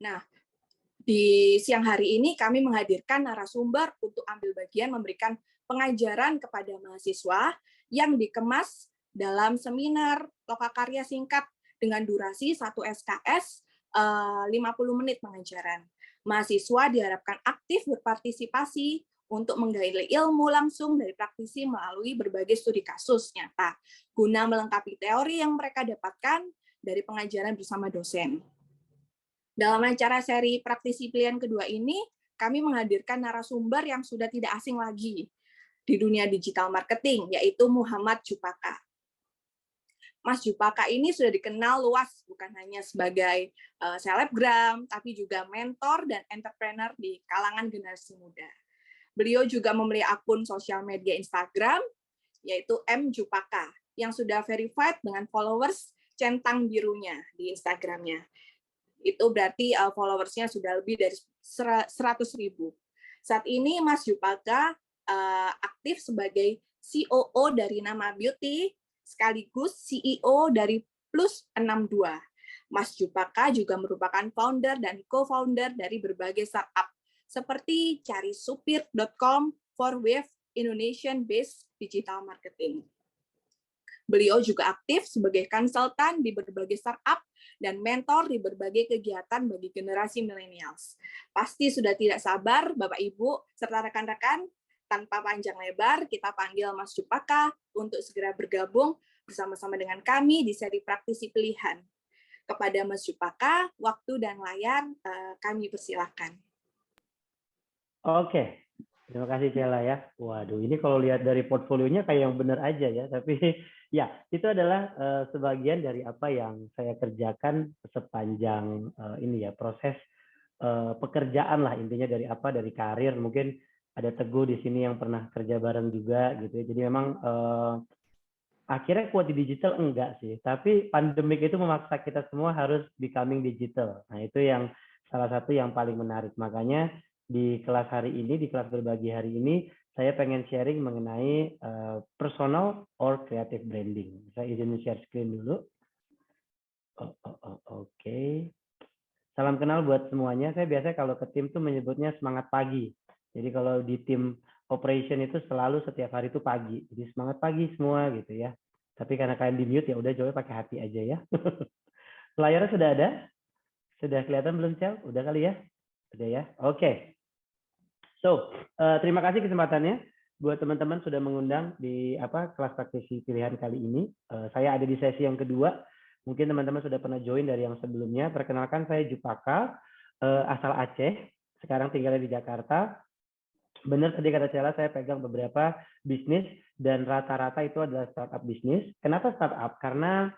Nah, di siang hari ini kami menghadirkan narasumber untuk ambil bagian memberikan pengajaran kepada mahasiswa yang dikemas dalam seminar lokakarya singkat dengan durasi 1 SKS 50 menit pengajaran. Mahasiswa diharapkan aktif berpartisipasi untuk menggali ilmu langsung dari praktisi melalui berbagai studi kasus nyata, guna melengkapi teori yang mereka dapatkan dari pengajaran bersama dosen. Dalam acara seri praktisi pilihan kedua ini, kami menghadirkan narasumber yang sudah tidak asing lagi di dunia digital marketing, yaitu Muhammad Jupaka. Mas Jupaka ini sudah dikenal luas, bukan hanya sebagai selebgram, tapi juga mentor dan entrepreneur di kalangan generasi muda. Beliau juga memiliki akun sosial media Instagram, yaitu M. Jupaka, yang sudah verified dengan followers centang birunya di Instagramnya. Itu berarti followersnya sudah lebih dari 100.000. Saat ini Mas Jupaka aktif sebagai COO dari Nama Beauty, sekaligus CEO dari Plus 62. Mas Jupaka juga merupakan founder dan co-founder dari berbagai startup, seperti carisupir.com for Wave Indonesian-based digital marketing. Beliau juga aktif sebagai konsultan di berbagai startup dan mentor di berbagai kegiatan bagi generasi millennials. Pasti sudah tidak sabar, Bapak Ibu, serta rekan-rekan, tanpa panjang lebar, kita panggil Mas Jupaka untuk segera bergabung bersama-sama dengan kami di seri praktisi pilihan. Kepada Mas Jupaka, waktu dan layar kami persilahkan. Oke, terima kasih Cella ya. Waduh, ini kalau lihat dari portfolionya kayak yang benar aja ya. Tapi ya, itu adalah sebagian dari apa yang saya kerjakan sepanjang ini ya proses pekerjaan lah intinya dari karir. Mungkin ada Teguh di sini yang pernah kerja bareng juga gitu ya. Jadi memang akhirnya kuat di digital enggak sih, tapi pandemik itu memaksa kita semua harus becoming digital. Nah, itu yang salah satu yang paling menarik. Makanya di kelas hari ini, di kelas berbagi hari ini, saya pengen sharing mengenai personal or creative branding. Saya izin share screen dulu. Oke. Salam kenal buat semuanya. Saya biasanya kalau ke tim tuh menyebutnya semangat pagi. Jadi kalau di tim operation itu selalu setiap hari itu pagi. Jadi semangat pagi semua gitu ya. Tapi karena kalian di mute ya udah jawabnya pakai hati aja ya. Layarnya sudah ada? Sudah kelihatan belum, Cel? Udah kali ya? Udah ya? Oke. So, terima kasih kesempatannya buat teman-teman sudah mengundang di kelas praktisi pilihan kali ini. Saya ada di sesi yang kedua. Mungkin teman-teman sudah pernah join dari yang sebelumnya. Perkenalkan, saya Jupaka, asal Aceh. Sekarang tinggalnya di Jakarta. Benar tadi kata Cella, saya pegang beberapa bisnis dan rata-rata itu adalah startup bisnis. Kenapa startup? Karena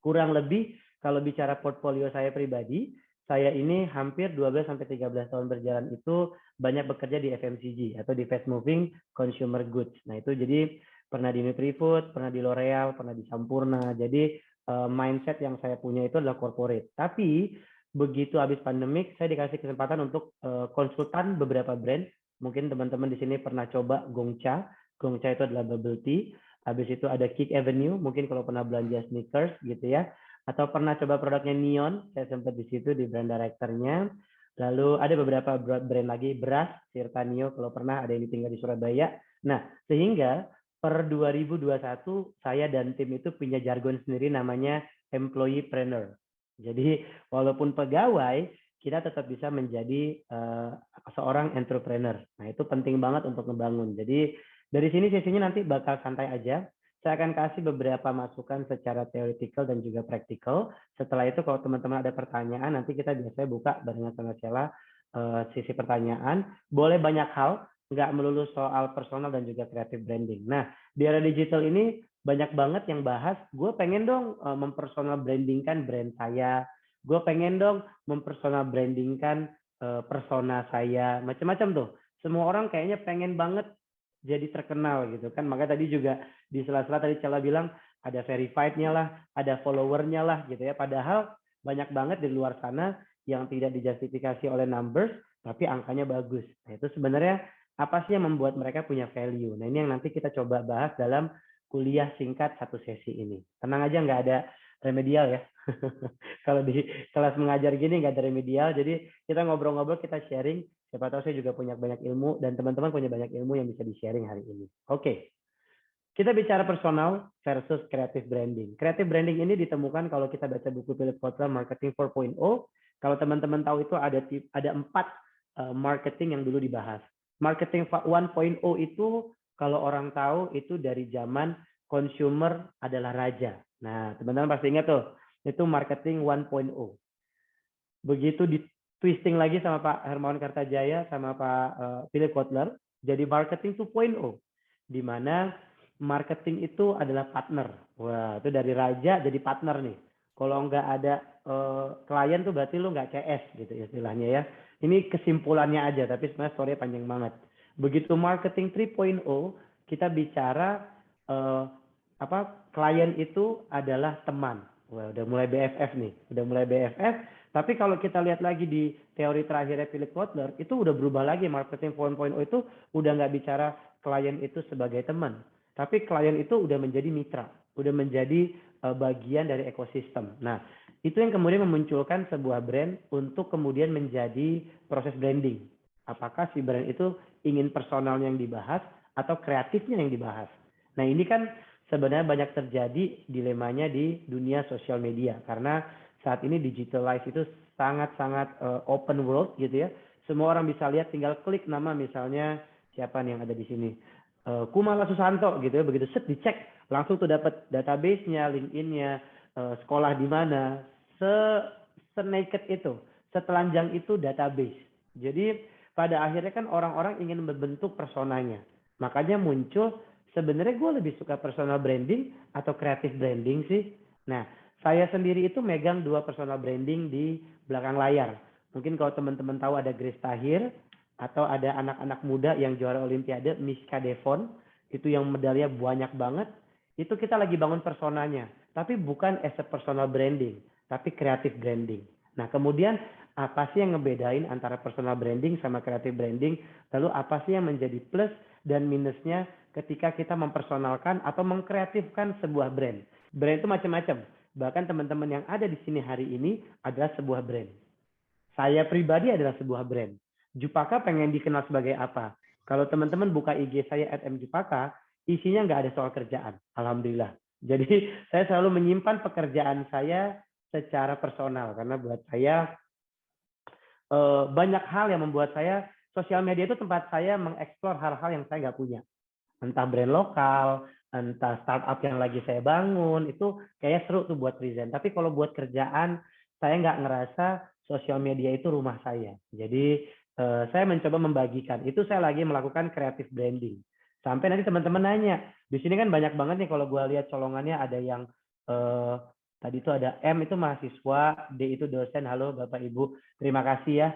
kurang lebih kalau bicara portfolio saya pribadi, saya ini hampir 12-13 tahun berjalan itu banyak bekerja di FMCG atau di fast moving consumer goods. Nah itu jadi pernah di Nutrifood, pernah di L'Oreal, pernah di Sampurna. Jadi mindset yang saya punya itu adalah corporate. Tapi begitu habis pandemik, saya dikasih kesempatan untuk konsultan beberapa brand. Mungkin teman-teman di sini pernah coba Gongcha. Gongcha itu adalah bubble tea. Habis itu ada Kick Avenue, mungkin kalau pernah belanja sneakers gitu ya. Atau pernah coba produknya Neon, saya sempat di situ di brand directornya. Lalu ada beberapa brand lagi, Beras, Sirtanio, kalau pernah ada yang tinggal di Surabaya. Nah, sehingga per 2021 saya dan tim itu punya jargon sendiri namanya employeepreneur. Jadi walaupun pegawai, kita tetap bisa menjadi seorang entrepreneur. Nah, itu penting banget untuk membangun. Jadi dari sini sesinya nanti bakal santai aja. Saya akan kasih beberapa masukan secara theoretical dan juga practical. Setelah itu kalau teman-teman ada pertanyaan, nanti kita biasanya buka barengan sama Cella sisi pertanyaan. Boleh banyak hal, nggak melulu soal personal dan juga creative branding. Nah, di era digital ini banyak banget yang bahas, gue pengen dong mempersonal brandingkan brand saya, gue pengen dong mempersonal brandingkan persona saya, macam-macam tuh. Semua orang kayaknya pengen banget jadi terkenal gitu kan. Makanya tadi juga di sela-sela tadi Cella bilang ada verified-nya lah, ada follower-nya lah gitu ya. Padahal banyak banget di luar sana yang tidak dijustifikasi oleh numbers, tapi angkanya bagus. Nah itu sebenarnya apa sih yang membuat mereka punya value? Nah ini yang nanti kita coba bahas dalam kuliah singkat satu sesi ini. Tenang aja, nggak ada remedial ya. Kalau di kelas mengajar gini nggak ada remedial, jadi kita ngobrol-ngobrol, kita sharing. Siapa tahu saya juga punya banyak ilmu dan teman-teman punya banyak ilmu yang bisa di-sharing hari ini. Oke, kita bicara personal versus creative branding. Creative branding ini ditemukan kalau kita baca buku Philip Kotler Marketing 4.0. Kalau teman-teman tahu itu ada 4 marketing yang dulu dibahas. Marketing 1.0 itu kalau orang tahu itu dari zaman consumer adalah raja. Nah, teman-teman pasti ingat tuh, itu marketing 1.0. Begitu di twisting lagi sama Pak Hermawan Kartajaya sama Pak Philip Kotler, jadi marketing 2.0, di mana marketing itu adalah partner. Wah, itu dari raja jadi partner nih. Kalau nggak ada klien tuh berarti lu nggak CS gitu istilahnya ya. Ini kesimpulannya aja, tapi sebenarnya story panjang banget. Begitu marketing 3.0, kita bicara klien itu adalah teman. Wah, udah mulai BFF nih, udah mulai BFF. Tapi kalau kita lihat lagi di teori terakhirnya Philip Kotler, itu udah berubah lagi. Marketing 4.0 itu udah nggak bicara klien itu sebagai teman, tapi klien itu udah menjadi mitra, udah menjadi bagian dari ekosistem. Nah, itu yang kemudian memunculkan sebuah brand untuk kemudian menjadi proses branding. Apakah si brand itu ingin personalnya yang dibahas atau kreatifnya yang dibahas? Nah, ini kan sebenarnya banyak terjadi dilemanya di dunia sosial media karena saat ini digitalize itu sangat-sangat open world gitu ya. Semua orang bisa lihat, tinggal klik nama misalnya siapa nih yang ada di sini. Kumala Susanto gitu ya, begitu set dicek langsung tuh dapat database-nya, LinkedIn-nya, sekolah di mana, se-naked itu, setelanjang itu database. Jadi pada akhirnya kan orang-orang ingin membentuk personanya. Makanya muncul sebenarnya gue lebih suka personal branding atau creative branding sih. Nah, saya sendiri itu megang 2 personal branding di belakang layar. Mungkin kalau teman-teman tahu ada Grace Tahir atau ada anak-anak muda yang juara Olimpiade, Miska Devon, itu yang medalnya banyak banget. Itu kita lagi bangun personanya, tapi bukan as a personal branding, tapi creative branding. Nah, kemudian apa sih yang ngebedain antara personal branding sama creative branding? Lalu apa sih yang menjadi plus dan minusnya ketika kita mempersonalkan atau mengkreatifkan sebuah brand? Brand itu macam-macam. Bahkan teman-teman yang ada di sini hari ini adalah sebuah brand. Saya pribadi adalah sebuah brand. Jupaka pengen dikenal sebagai apa? Kalau teman-teman buka IG saya @mjupaka, isinya nggak ada soal kerjaan. Alhamdulillah. Jadi saya selalu menyimpan pekerjaan saya secara personal karena buat saya banyak hal yang membuat saya sosial media itu tempat saya mengeksplor hal-hal yang saya nggak punya. Entah brand lokal, entah startup yang lagi saya bangun, itu kayak seru tuh buat present. Tapi kalau buat kerjaan, saya nggak ngerasa sosial media itu rumah saya. Jadi saya mencoba membagikan. Itu saya lagi melakukan creative branding. Sampai nanti teman-teman nanya, di sini kan banyak banget nih kalau gue lihat colongannya ada yang tadi itu ada M itu mahasiswa, D itu dosen. Halo Bapak Ibu, terima kasih ya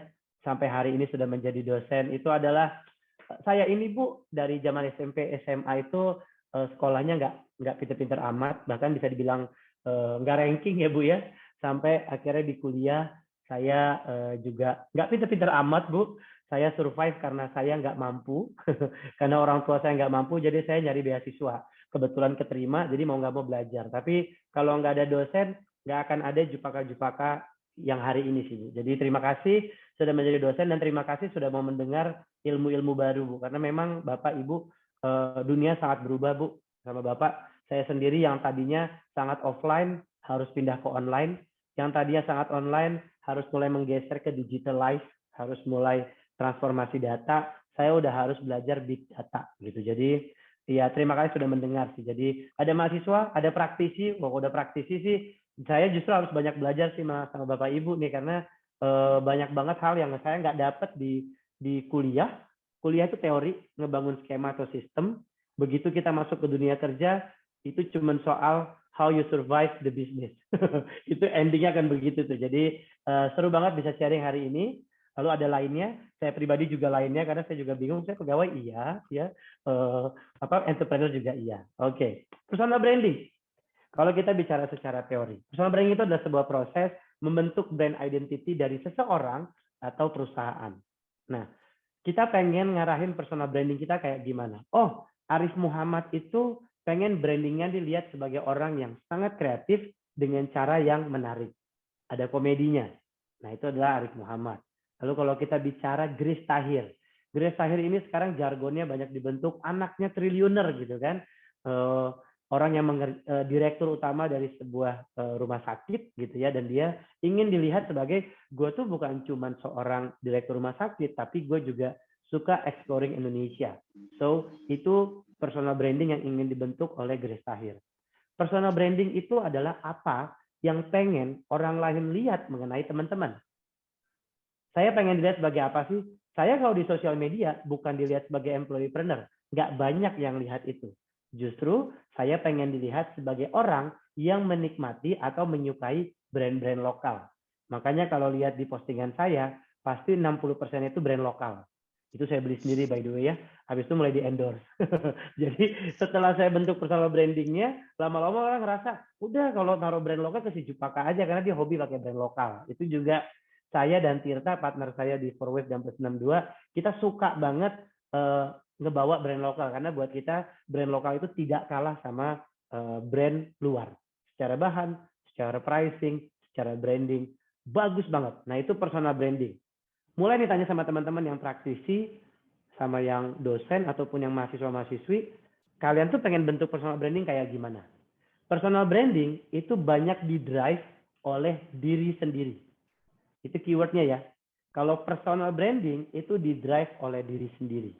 sampai hari ini sudah menjadi dosen. Itu adalah saya ini Bu dari zaman SMP SMA itu sekolahnya nggak pinter-pinter amat, bahkan bisa dibilang nggak ranking ya Bu ya, sampai akhirnya di kuliah saya juga nggak pinter-pinter amat Bu, saya survive karena saya nggak mampu karena orang tua saya nggak mampu, jadi saya nyari beasiswa, kebetulan keterima, jadi mau nggak mau belajar. Tapi kalau nggak ada dosen nggak akan ada Jupaka-Jupaka yang hari ini sih Bu. Jadi terima kasih sudah menjadi dosen dan terima kasih sudah mau mendengar ilmu-ilmu baru Bu, karena memang Bapak Ibu dunia sangat berubah Bu. Sama Bapak saya sendiri yang tadinya sangat offline harus pindah ke online, yang tadinya sangat online harus mulai menggeser ke digital life, harus mulai transformasi data, saya udah harus belajar big data gitu. Jadi ya terima kasih sudah mendengar sih. Jadi ada mahasiswa, ada praktisi, udah praktisi sih saya justru harus banyak belajar sih sama Bapak Ibu nih, karena banyak banget hal yang saya nggak dapat di kuliah. Kuliah itu teori, ngebangun skema atau sistem. Begitu kita masuk ke dunia kerja, itu cuma soal how you survive the business. Itu endingnya akan begitu tuh. Jadi seru banget bisa sharing hari ini. Lalu ada lainnya, saya pribadi juga lainnya karena saya juga bingung. Saya pegawai iya, ya, entrepreneur juga iya. Oke, personal branding. Kalau kita bicara secara teori, personal branding itu adalah sebuah proses membentuk brand identity dari seseorang atau perusahaan. Nah, kita pengen ngarahin personal branding kita kayak gimana? Oh, Arif Muhammad itu pengen brandingnya dilihat sebagai orang yang sangat kreatif, dengan cara yang menarik. Ada komedinya. Nah, itu adalah Arif Muhammad. Lalu kalau kita bicara Grace Tahir. Grace Tahir ini sekarang jargonnya banyak dibentuk anaknya triliuner gitu kan. Orang yang direktur utama dari sebuah rumah sakit gitu ya, dan dia ingin dilihat sebagai gue tuh bukan cuma seorang direktur rumah sakit, tapi gue juga suka exploring Indonesia. So, itu personal branding yang ingin dibentuk oleh Grace Tahir. Personal branding itu adalah apa yang pengen orang lain lihat mengenai teman-teman. Saya pengen dilihat sebagai apa sih? Saya kalau di sosial media bukan dilihat sebagai employeepreneur. Nggak banyak yang lihat itu. Justru saya pengen dilihat sebagai orang yang menikmati atau menyukai brand-brand lokal. Makanya kalau lihat di postingan saya, pasti 60% itu brand lokal. Itu saya beli sendiri by the way ya. Habis itu mulai di-endorse. Jadi setelah saya bentuk personal brandingnya, lama-lama orang ngerasa, udah kalau taruh brand lokal ke si Jupaka aja, karena dia hobi pakai brand lokal. Itu juga saya dan Tirta, partner saya di 4Wave dan Plus 62, kita suka banget ngebawa brand lokal. Karena buat kita, brand lokal itu tidak kalah sama brand luar. Secara bahan, secara pricing, secara branding, bagus banget. Nah, itu personal branding. Mulai ditanya sama teman-teman yang praktisi, sama yang dosen, ataupun yang mahasiswa-mahasiswi, kalian tuh pengen bentuk personal branding kayak gimana? Personal branding itu banyak di-drive oleh diri sendiri. Itu keywordnya ya. Kalau personal branding itu di-drive oleh diri sendiri.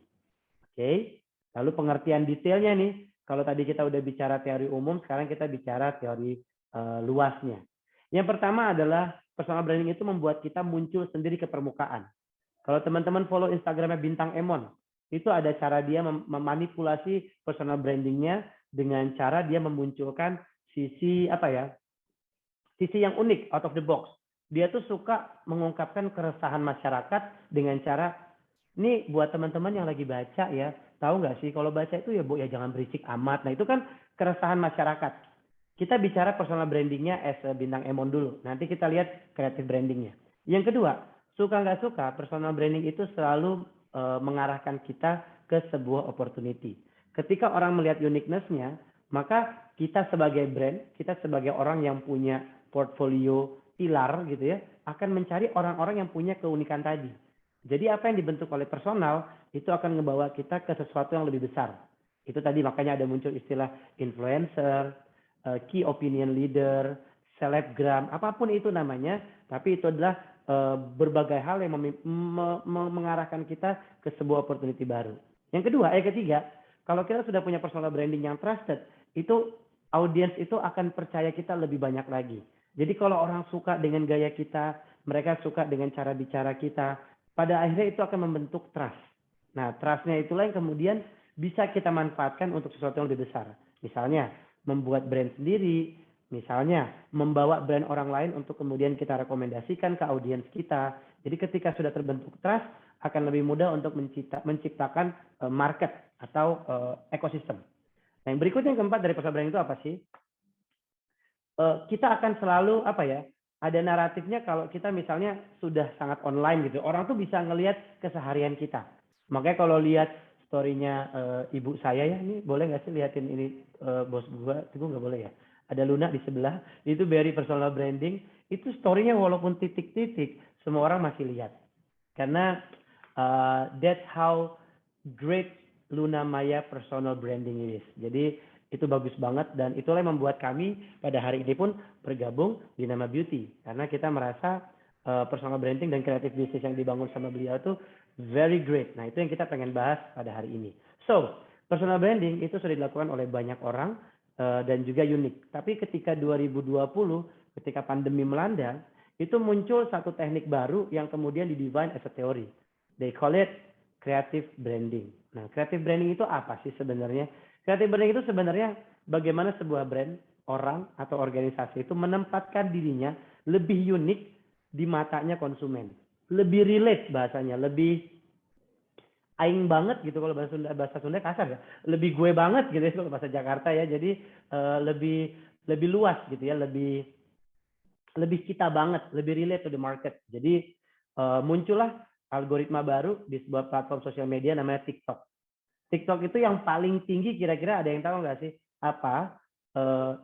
Oke. Lalu pengertian detailnya nih, kalau tadi kita udah bicara teori umum, sekarang kita bicara teori luasnya. Yang pertama adalah personal branding itu membuat kita muncul sendiri ke permukaan. Kalau teman-teman follow Instagramnya Bintang Emon, itu ada cara dia memanipulasi personal brandingnya dengan cara dia memunculkan sisi apa ya? Sisi yang unik, out of the box. Dia tuh suka mengungkapkan keresahan masyarakat dengan cara, ini buat teman-teman yang lagi baca ya, tahu nggak sih kalau baca itu ya Bu ya jangan berisik amat. Nah itu kan keresahan masyarakat. Kita bicara personal brandingnya as Bintang Emon dulu. Nanti kita lihat creative brandingnya. Yang kedua, suka nggak suka, personal branding itu selalu mengarahkan kita ke sebuah opportunity. Ketika orang melihat uniqueness-nya, maka kita sebagai brand, kita sebagai orang yang punya portfolio pilar gitu ya, akan mencari orang-orang yang punya keunikan tadi. Jadi apa yang dibentuk oleh personal itu akan membawa kita ke sesuatu yang lebih besar. Itu tadi makanya ada muncul istilah influencer, key opinion leader, selebgram, apapun itu namanya, tapi itu adalah berbagai hal yang mengarahkan kita ke sebuah opportunity baru. Yang kedua, ketiga, kalau kita sudah punya personal branding yang trusted, itu audiens itu akan percaya kita lebih banyak lagi. Jadi kalau orang suka dengan gaya kita, mereka suka dengan cara bicara kita, pada akhirnya itu akan membentuk trust. Nah, trustnya itulah yang kemudian bisa kita manfaatkan untuk sesuatu yang lebih besar. Misalnya, membuat brand sendiri, misalnya membawa brand orang lain untuk kemudian kita rekomendasikan ke audiens kita. Jadi ketika sudah terbentuk trust, akan lebih mudah untuk menciptakan market atau ekosistem. Nah, yang berikutnya yang keempat dari personal branding itu apa sih? Kita akan selalu apa ya? Ada naratifnya kalau kita misalnya sudah sangat online gitu, orang tuh bisa ngelihat keseharian kita. Makanya kalau lihat story-nya ibu saya ya, ini boleh nggak sih liatin ini bos gua? Itu nggak boleh ya. Ada Luna di sebelah, itu very personal branding. Itu story-nya walaupun titik-titik, semua orang masih lihat. Karena that's how great Luna Maya personal branding is. Jadi itu bagus banget dan itulah yang membuat kami pada hari ini pun bergabung di Nama Beauty. Karena kita merasa personal branding dan creative business yang dibangun sama beliau itu very great. Nah, itu yang kita pengen bahas pada hari ini. So, personal branding itu sudah dilakukan oleh banyak orang dan juga unik. Tapi ketika 2020, ketika pandemi melanda, itu muncul satu teknik baru yang kemudian di-define as a theory. They call it creative branding. Nah, creative branding itu apa sih sebenarnya? Creative branding itu sebenarnya bagaimana sebuah brand, orang, atau organisasi itu menempatkan dirinya lebih unik di matanya konsumen. Lebih relate bahasanya, lebih aing banget gitu kalau bahasa Sunda kasar ya. Lebih gue banget gitu ya kalau bahasa Jakarta ya. Jadi lebih luas gitu ya, lebih kita banget, lebih relate to the market. Jadi muncullah algoritma baru di sebuah platform sosial media namanya TikTok. TikTok itu yang paling tinggi kira-kira ada yang tahu nggak sih? Apa?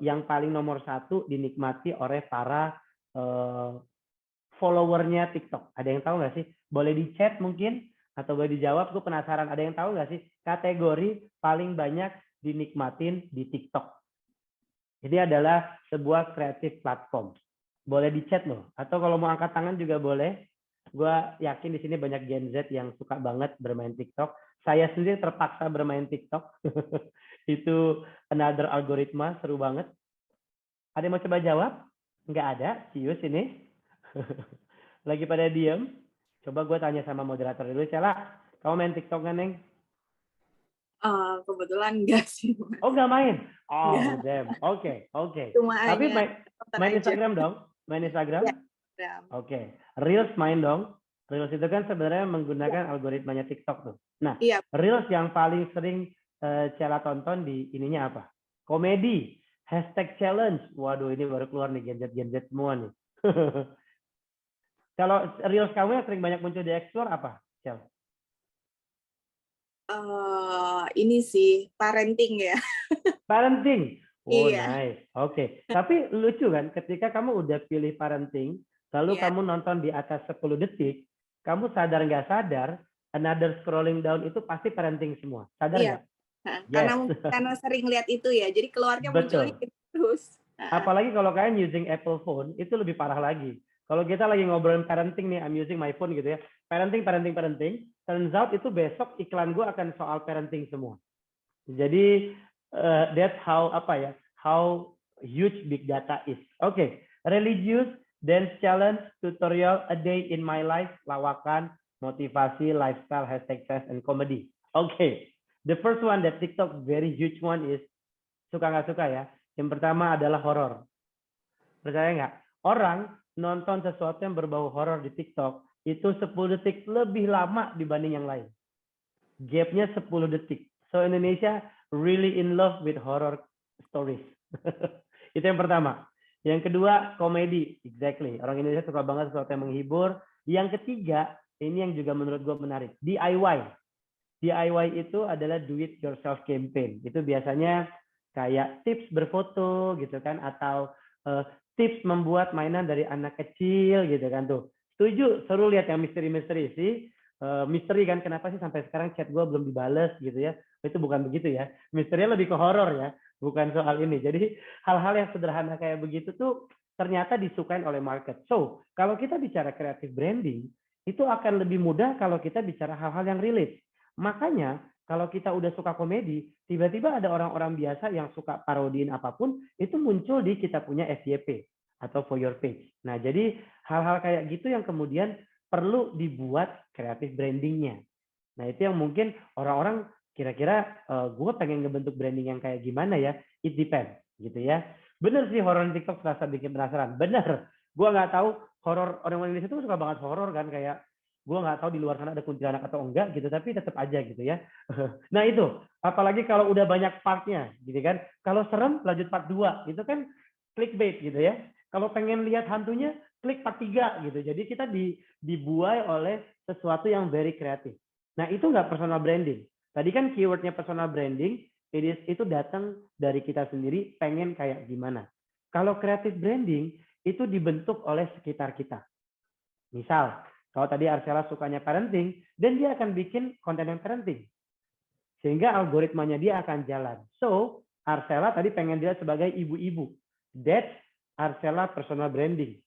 yang paling nomor satu dinikmati oleh para followernya TikTok? Ada yang tahu nggak sih? Boleh di chat mungkin atau boleh dijawab. Gue penasaran. Ada yang tahu nggak sih kategori paling banyak dinikmatin di TikTok? Ini adalah sebuah kreatif platform. Boleh di chat loh. Atau kalau mau angkat tangan juga boleh. Gue yakin di sini banyak Gen Z yang suka banget bermain TikTok. Saya sendiri terpaksa bermain TikTok. Itu another algoritma, seru banget. Ada yang mau coba jawab? Nggak ada, Cius ini. Lagi pada diem. Coba gue tanya sama moderator dulu. Cela, kamu main TikTok kan, Neng? Kebetulan enggak sih. Oh, nggak main? Oh, Enggak, damn. Oke, oke. cuma Tapi hanya nonton main aja. Instagram dong? Main Ya, Instagram? Instagram. Oke. Reels main dong? Reels itu kan sebenarnya Ya, menggunakan algoritmanya TikTok tuh. Nah, iya. Reels yang paling sering Cela tonton di ininya apa? Komedi, hashtag challenge. Waduh, ini baru keluar nih Gen Z semua nih. Kalau Reels kamu yang sering banyak muncul di Explore apa, Cel? Ini sih parenting ya. Parenting. Oh, Iya, nice. Oke. Tapi lucu kan ketika kamu udah pilih parenting, lalu iya, kamu nonton di atas 10 detik, kamu sadar nggak sadar, another scrolling down itu pasti parenting semua. Sadar iya. nggak? Nah, karena Yes. karena sering lihat itu ya, jadi keluarnya munculnya Betul. gitu terus. Nah, Apalagi kalau kalian using Apple phone, itu lebih parah lagi. Kalau kita lagi ngobrolin parenting nih, I'm using my phone gitu ya. Parenting, parenting, parenting. Turns out itu besok iklan gue akan soal parenting semua. Jadi that's how apa ya, how huge big data is. Okay, religious, dance challenge, tutorial, a day in my life, lawakan, motivasi, lifestyle, hashtag fest, and comedy. Okay, the first one that TikTok very huge one is suka nggak suka ya. Yang pertama adalah horor. Percaya nggak? Orang nonton sesuatu yang berbau horor di TikTok itu 10 detik lebih lama dibanding yang lain. Gapnya 10 detik. So Indonesia really in love with horror stories. Itu yang pertama. Yang kedua, komedi. Exactly. Orang Indonesia suka banget sesuatu yang menghibur. Yang ketiga, ini yang juga menurut gue menarik. DIY. DIY itu adalah do it yourself campaign. Itu biasanya kayak tips berfoto gitu kan, atau tips membuat mainan dari anak kecil gitu kan tuh. Setuju, seru lihat yang misteri-misteri sih. Misteri kan, kenapa sih sampai sekarang chat gue belum dibales gitu ya. Itu bukan begitu ya. Misterinya lebih ke horor ya, bukan soal ini. Jadi hal-hal yang sederhana kayak begitu tuh ternyata disukain oleh market. So, kalau kita bicara creative branding, itu akan lebih mudah kalau kita bicara hal-hal yang relate. Makanya kalau kita udah suka komedi, tiba-tiba ada orang-orang biasa yang suka parodiin apapun, itu muncul di kita punya FYP atau for your page. Nah, jadi hal-hal kayak gitu yang kemudian perlu dibuat kreatif brandingnya. Nah, itu yang mungkin orang-orang kira-kira gue pengen ngebentuk branding yang kayak gimana ya, it depends gitu ya. Bener sih horor TikTok terasa bikin penasaran. Bener. Gue nggak tahu horor orang Indonesia itu suka banget horor kan, kayak gue nggak tahu di luar sana ada kuntilanak atau enggak gitu, tapi tetap aja gitu ya. Nah itu, apalagi kalau udah banyak partnya gitu kan. Kalau serem lanjut part 2 itu kan clickbait gitu ya. Kalau pengen lihat hantunya, klik part 3 gitu. Jadi kita dibuai oleh sesuatu yang very kreatif. Nah itu nggak personal branding. Tadi kan keywordnya personal branding, itu datang dari kita sendiri pengen kayak gimana. Kalau creative branding itu dibentuk oleh sekitar kita. Misal, kalau tadi Arcela sukanya parenting, dan dia akan bikin konten yang parenting. Sehingga algoritmanya dia akan jalan. So, Arcela tadi pengen dilihat sebagai ibu-ibu. That's Arcela personal branding.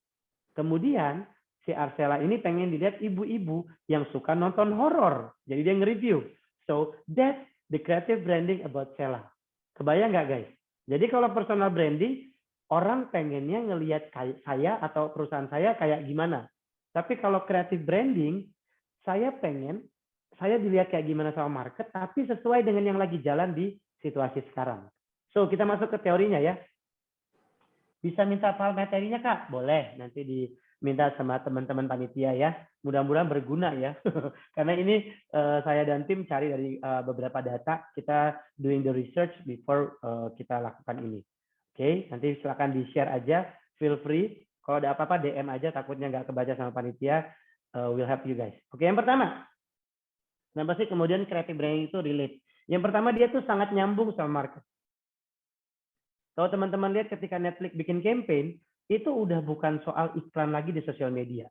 Kemudian, si Arcela ini pengen dilihat ibu-ibu yang suka nonton horor. Jadi dia nge-review. So, that's the creative branding about Cela. Kebayang nggak guys? Jadi kalau personal branding, orang pengennya ngelihat saya atau perusahaan saya kayak gimana. Tapi kalau creative branding, saya pengen saya dilihat kayak gimana sama market, tapi sesuai dengan yang lagi jalan di situasi sekarang. So, kita masuk ke teorinya ya. Bisa minta file materinya, Kak? Boleh, nanti diminta sama teman-teman panitia ya. Mudah-mudahan berguna ya. Karena ini saya dan tim cari dari beberapa data, kita doing the research before kita lakukan ini. Oke, nanti silakan di-share aja, feel free. Kalau ada apa-apa DM aja, takutnya nggak kebaca sama panitia, will help you guys. Oke, yang pertama, kenapa sih kemudian creative branding itu relate? Yang pertama, dia tuh sangat nyambung sama market. Kalau teman-teman lihat ketika Netflix bikin campaign, itu udah bukan soal iklan lagi di sosial media.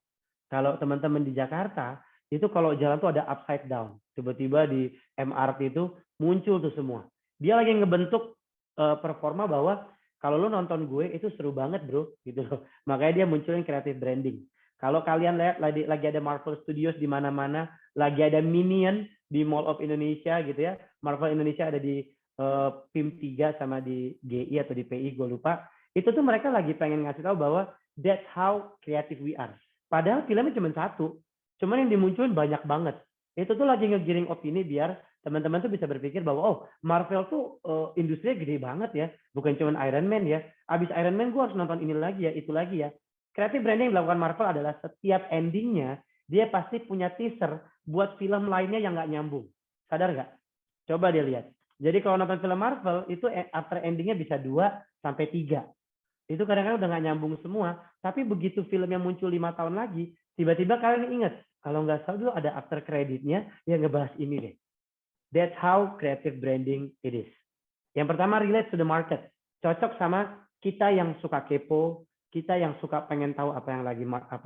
Kalau teman-teman di Jakarta, itu kalau jalan tuh ada upside down. Tiba-tiba di MRT itu muncul tuh semua. Dia lagi ngebentuk performa bahwa kalau lo nonton gue itu seru banget bro, gitu loh. Makanya dia munculin creative branding. Kalau kalian lihat lagi ada Marvel Studios di mana-mana, lagi ada Minion di Mall of Indonesia gitu ya. Marvel Indonesia ada di PIM 3 sama di GI atau di PI, gue lupa. Itu tuh mereka lagi pengen ngasih tahu bahwa that's how creative we are. Padahal filmnya cuma satu, cuman yang dimunculin banyak banget. Itu tuh lagi ngegiring opini biar teman-teman tuh bisa berpikir bahwa oh Marvel tuh industrinya gede banget ya, bukan cuma Iron Man ya. Abis Iron Man gue harus nonton ini lagi ya, itu lagi ya. Creative branding yang dilakukan Marvel adalah setiap endingnya dia pasti punya teaser buat film lainnya yang nggak nyambung. Sadar nggak? Coba dia lihat. Jadi kalau nonton film Marvel itu after endingnya bisa 2-3. Itu kadang-kadang udah nggak nyambung semua. Tapi begitu filmnya muncul 5 tahun lagi, tiba-tiba kalian ingat kalau nggak salah dulu ada after creditnya yang ngebahas ini deh. That's how creative branding it is. Yang pertama relate to the market. Cocok sama kita yang suka kepo, kita yang suka pengen tahu apa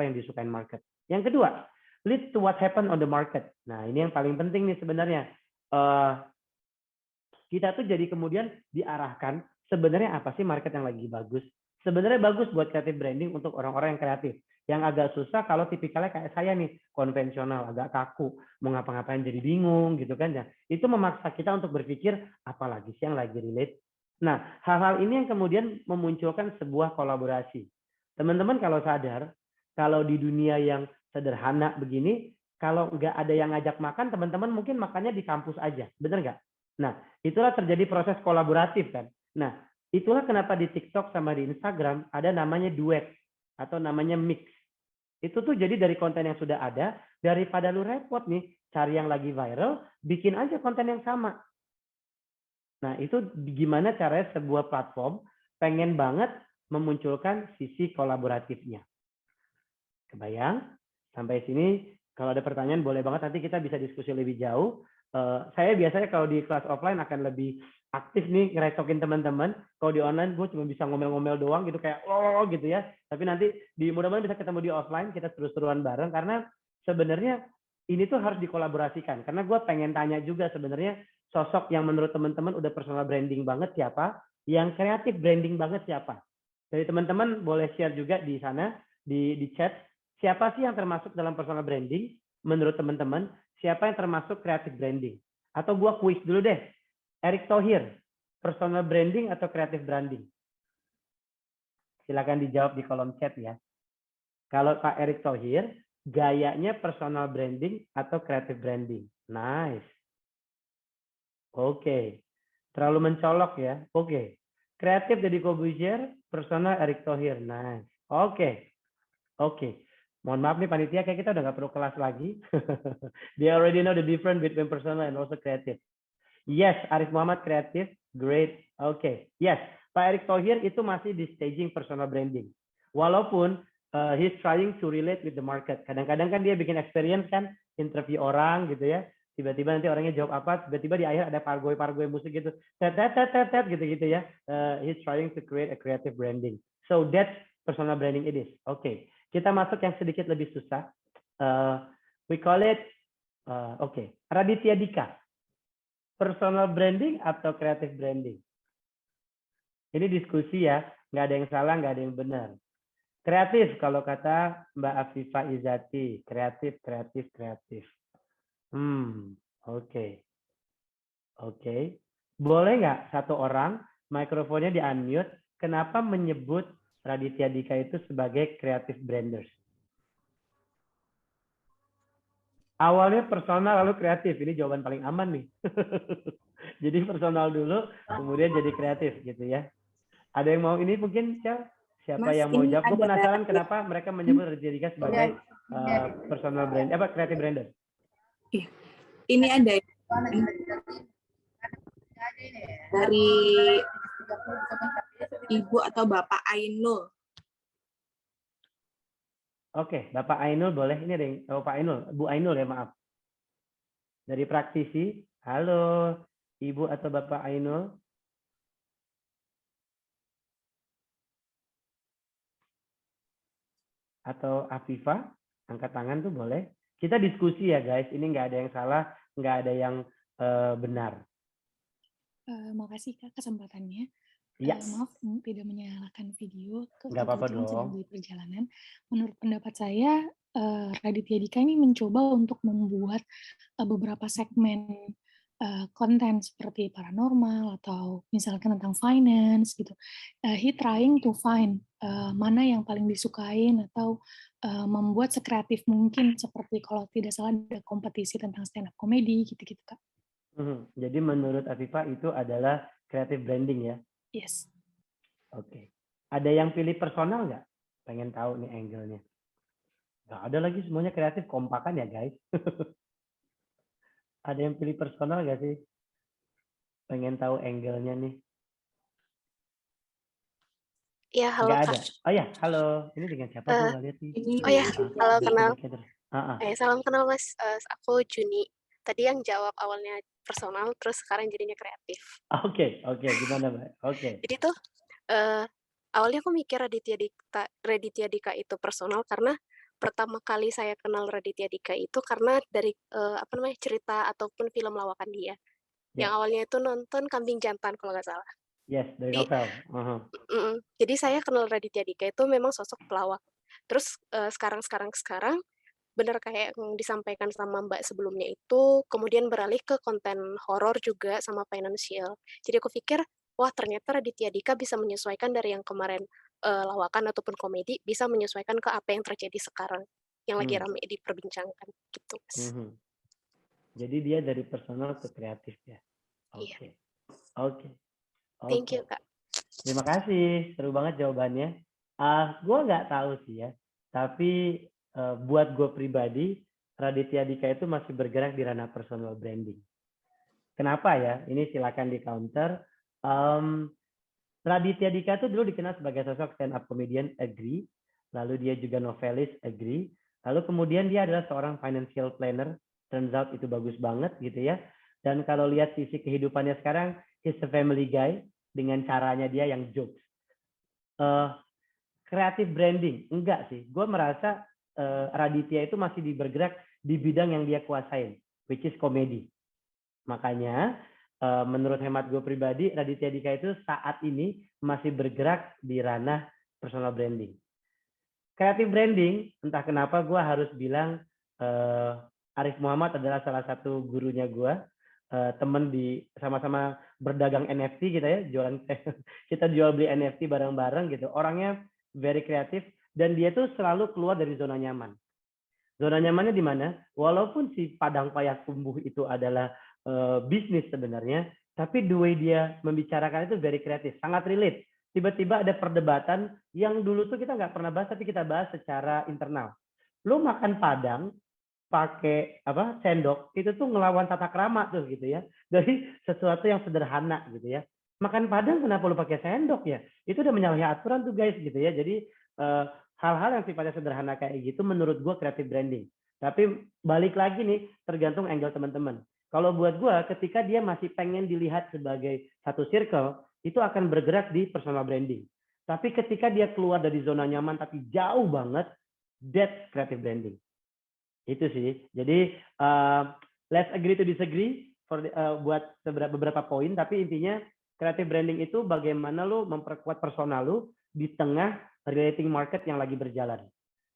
yang disukain market. Yang kedua, lead to what happen on the market. Nah, ini yang paling penting nih sebenarnya. Kita tuh jadi kemudian diarahkan sebenarnya apa sih market yang lagi bagus. Sebenarnya bagus buat creative branding untuk orang-orang yang kreatif. Yang agak susah kalau tipikalnya kayak saya nih, konvensional, agak kaku, mau ngapa-ngapain jadi bingung gitu kan ya. Itu memaksa kita untuk berpikir apalagi sih yang lagi relate. Nah, hal-hal ini yang kemudian memunculkan sebuah kolaborasi. Teman-teman kalau sadar, kalau di dunia yang sederhana begini, kalau nggak ada yang ngajak makan, teman-teman mungkin makannya di kampus aja. Bener nggak? Nah, itulah terjadi proses kolaboratif kan. Nah, itulah kenapa di TikTok sama di Instagram ada namanya duet atau namanya mix. Itu tuh jadi dari konten yang sudah ada, daripada lu repot nih cari yang lagi viral, bikin aja konten yang sama. Nah, itu gimana caranya sebuah platform pengen banget memunculkan sisi kolaboratifnya. Kebayang? Sampai sini kalau ada pertanyaan boleh banget nanti kita bisa diskusi lebih jauh. Saya biasanya kalau di kelas offline akan lebih aktif nih ngerecokin teman-teman. Kalau di online gue cuma bisa ngomel-ngomel doang gitu kayak oh gitu ya. Tapi nanti mudah-mudahan bisa ketemu di offline kita terus-terusan bareng karena sebenarnya ini tuh harus dikolaborasikan. Karena gue pengen tanya juga sebenarnya sosok yang menurut teman-teman udah personal branding banget siapa, yang kreatif branding banget siapa. Jadi teman-teman boleh share juga di sana di chat siapa sih yang termasuk dalam personal branding menurut teman-teman. Siapa yang termasuk creative branding? Atau gua kuis dulu deh. Erick Thohir, personal branding atau creative branding? Silakan dijawab di kolom chat ya. Kalau Pak Erick Thohir, gayanya personal branding atau creative branding? Nice. Oke. Terlalu mencolok ya. Oke. Kreatif Deddy Corbuzier, personal Erick Thohir. Nice. Oke. Oke. Mohon maaf nih panitia, kayak kita udah nggak perlu kelas lagi. They already know the difference between personal and also creative. Yes, Arif Muhammad kreatif, great. Oke, yes. Pak Erick Thohir itu masih di staging personal branding. Walaupun he's trying to relate with the market. Kadang-kadang kan dia bikin experience kan, interview orang gitu ya. Tiba-tiba nanti orangnya jawab apa, tiba-tiba di akhir ada pargoy musik gitu. Tet gitu-gitu ya. He's trying to create a creative branding. So that's personal branding it is. Oke. Kita masuk yang sedikit lebih susah. We call it, Raditya Dika. Personal branding atau creative branding? Ini diskusi ya, nggak ada yang salah, nggak ada yang benar. Kreatif, kalau kata Mbak Afifah Izati, kreatif. Oke. Boleh nggak satu orang, mikrofonnya di-unmute, kenapa menyebut Raditya Dika itu sebagai creative branders? Awalnya personal lalu kreatif. Ini jawaban paling aman nih. Jadi personal dulu, kemudian jadi kreatif gitu ya. Ada yang mau ini mungkin siapa Mas, yang mau jawab? Gue penasaran ada... kenapa mereka menyebut Raditya Dika sebagai personal brand, creative brander. Ini ada dari Ibu atau Bapak Ainul. Oke, Bapak Ainul boleh. Ini ada yang Pak Ainul, Bu Ainul ya maaf. Dari praktisi, halo Ibu atau Bapak Ainul. atau Afifa, angkat tangan tuh boleh. Kita diskusi ya guys, ini nggak ada yang salah, nggak ada yang benar. Makasih Kak kesempatannya. Iya, Maaf tidak menyalakan video, nggak apa-apa kebetulan sedang dong. di perjalanan. Menurut pendapat saya, Raditya Dika ini mencoba untuk membuat beberapa segmen konten seperti paranormal atau misalkan tentang finance gitu. He trying to find mana yang paling disukain atau membuat sekreatif mungkin, seperti kalau tidak salah ada kompetisi tentang stand up comedy gitu-gitu Kak. Jadi menurut Afifa itu adalah creative branding ya? Yes. Oke. Ada yang pilih personal nggak? Pengen tahu nih angle-nya. Nggak ada lagi, semuanya kreatif, kompakan ya guys. Ada yang pilih personal nggak sih? Pengen tahu angle-nya nih. Ya, halo Nggak Kak. ada. Oh ya, halo. Ini dengan siapa? Gue nggak lihat nih. Oh ya, halo, kenal. Terus. Salam kenal Mas. Aku Juni. Tadi yang jawab awalnya personal, terus sekarang jadinya kreatif. Oke. Gimana, Mbak? Oke. Jadi tuh awalnya aku mikir Raditya Dika itu personal karena pertama kali saya kenal Raditya Dika itu karena dari cerita ataupun film lawakan dia. Yang awalnya itu nonton Kambing Jantan kalau nggak salah. Yes, dari Jadi, novel. jadi saya kenal Raditya Dika itu memang sosok pelawak. Terus sekarang benar kayak yang disampaikan sama Mbak sebelumnya itu, kemudian beralih ke konten horor juga sama financial. Jadi aku pikir, wah ternyata Raditya Dika bisa menyesuaikan dari yang kemarin lawakan ataupun komedi, bisa menyesuaikan ke apa yang terjadi sekarang, yang lagi rame diperbincangkan gitu. Jadi dia dari personal ke kreatif ya? Oke. Thank you Kak. Terima kasih, seru banget jawabannya. Gue nggak tahu sih ya, tapi buat gue pribadi, Raditya Dika itu masih bergerak di ranah personal branding. Kenapa ya? Ini silakan di counter. Raditya Dika itu dulu dikenal sebagai sosok stand up comedian, agree. Lalu dia juga novelis, agree. Lalu kemudian dia adalah seorang financial planner, turns out itu bagus banget gitu ya. Dan kalau lihat sisi kehidupannya sekarang, he's a family guy dengan caranya dia yang jokes. Creative branding, enggak sih. Gue merasa Raditya itu masih bergerak di bidang yang dia kuasain, which is komedi. Makanya menurut hemat gue pribadi, Raditya Dika itu saat ini masih bergerak di ranah personal branding. Creative branding, entah kenapa gue harus bilang Arif Muhammad adalah salah satu gurunya gue. Temen di sama-sama berdagang NFT gitu ya, kita jual beli NFT bareng-bareng gitu. Orangnya very kreatif dan dia tuh selalu keluar dari zona nyaman. Zona nyamannya di mana? Walaupun si Padang Payakumbuh itu adalah bisnis sebenarnya, tapi the way dia membicarakan itu very kreatif, sangat relate. Tiba-tiba ada perdebatan yang dulu tuh kita nggak pernah bahas, tapi kita bahas secara internal. Lu makan Padang pakai sendok itu tuh ngelawan tata krama tuh gitu ya, dari sesuatu yang sederhana gitu ya. Makan Padang kenapa lu pakai sendok ya, itu udah menyalahi aturan tuh guys gitu ya. Jadi hal-hal yang sifatnya sederhana kayak gitu menurut gue creative branding. Tapi balik lagi nih, tergantung angle teman-teman. Kalau buat gue, ketika dia masih pengen dilihat sebagai satu circle, itu akan bergerak di personal branding. Tapi ketika dia keluar dari zona nyaman tapi jauh banget, that's creative branding. Itu sih. Jadi let's agree to disagree buat beberapa poin, tapi intinya creative branding itu bagaimana lo memperkuat personal lo di tengah relating market yang lagi berjalan.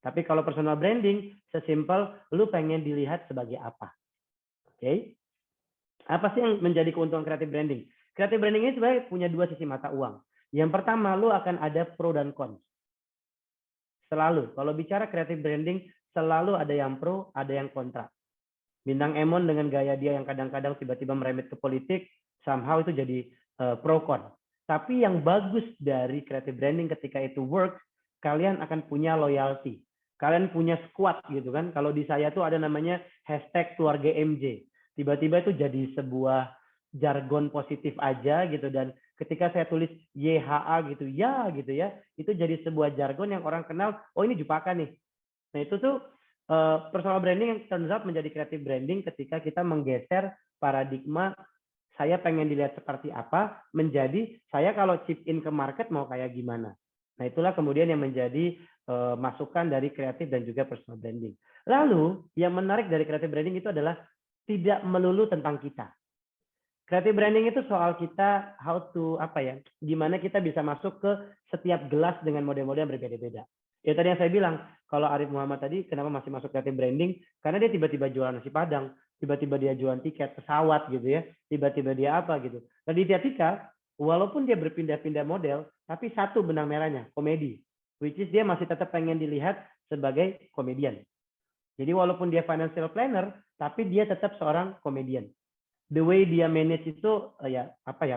Tapi kalau personal branding, sesimpel lo pengen dilihat sebagai apa. Oke? Apa sih yang menjadi keuntungan creative branding? Creative branding ini sebenarnya punya dua sisi mata uang. Yang pertama, lo akan ada pro dan cons. Selalu. Kalau bicara creative branding, selalu ada yang pro, ada yang kontra. Bintang Emon dengan gaya dia yang kadang-kadang tiba-tiba merembet ke politik, somehow itu jadi pro-con. Tapi yang bagus dari creative branding ketika itu works, kalian akan punya loyalty. Kalian punya squad gitu kan. Kalau di saya tuh ada namanya hashtag keluarga MJ. Tiba-tiba itu jadi sebuah jargon positif aja gitu, dan ketika saya tulis YHA gitu ya, itu jadi sebuah jargon yang orang kenal, oh ini Jupaka nih. Nah itu tuh personal branding yang turns out menjadi creative branding ketika kita menggeser paradigma saya pengen dilihat seperti apa menjadi saya kalau chip in ke market mau kayak gimana. Nah, itulah kemudian yang menjadi masukan dari kreatif dan juga personal branding. Lalu, yang menarik dari kreatif branding itu adalah tidak melulu tentang kita. Creative branding itu soal kita gimana kita bisa masuk ke setiap gelas dengan model-model yang berbeda-beda. Ya tadi yang saya bilang, kalau Arif Muhammad tadi kenapa masih masuk creative branding? Karena dia tiba-tiba jualan nasi Padang, tiba-tiba dia jualan tiket pesawat gitu ya, tiba-tiba dia apa gitu. Raditya Dika, walaupun dia berpindah-pindah model, tapi satu benang merahnya, komedi. Which is dia masih tetap pengen dilihat sebagai komedian. Jadi walaupun dia financial planner, tapi dia tetap seorang komedian. The way dia manage itu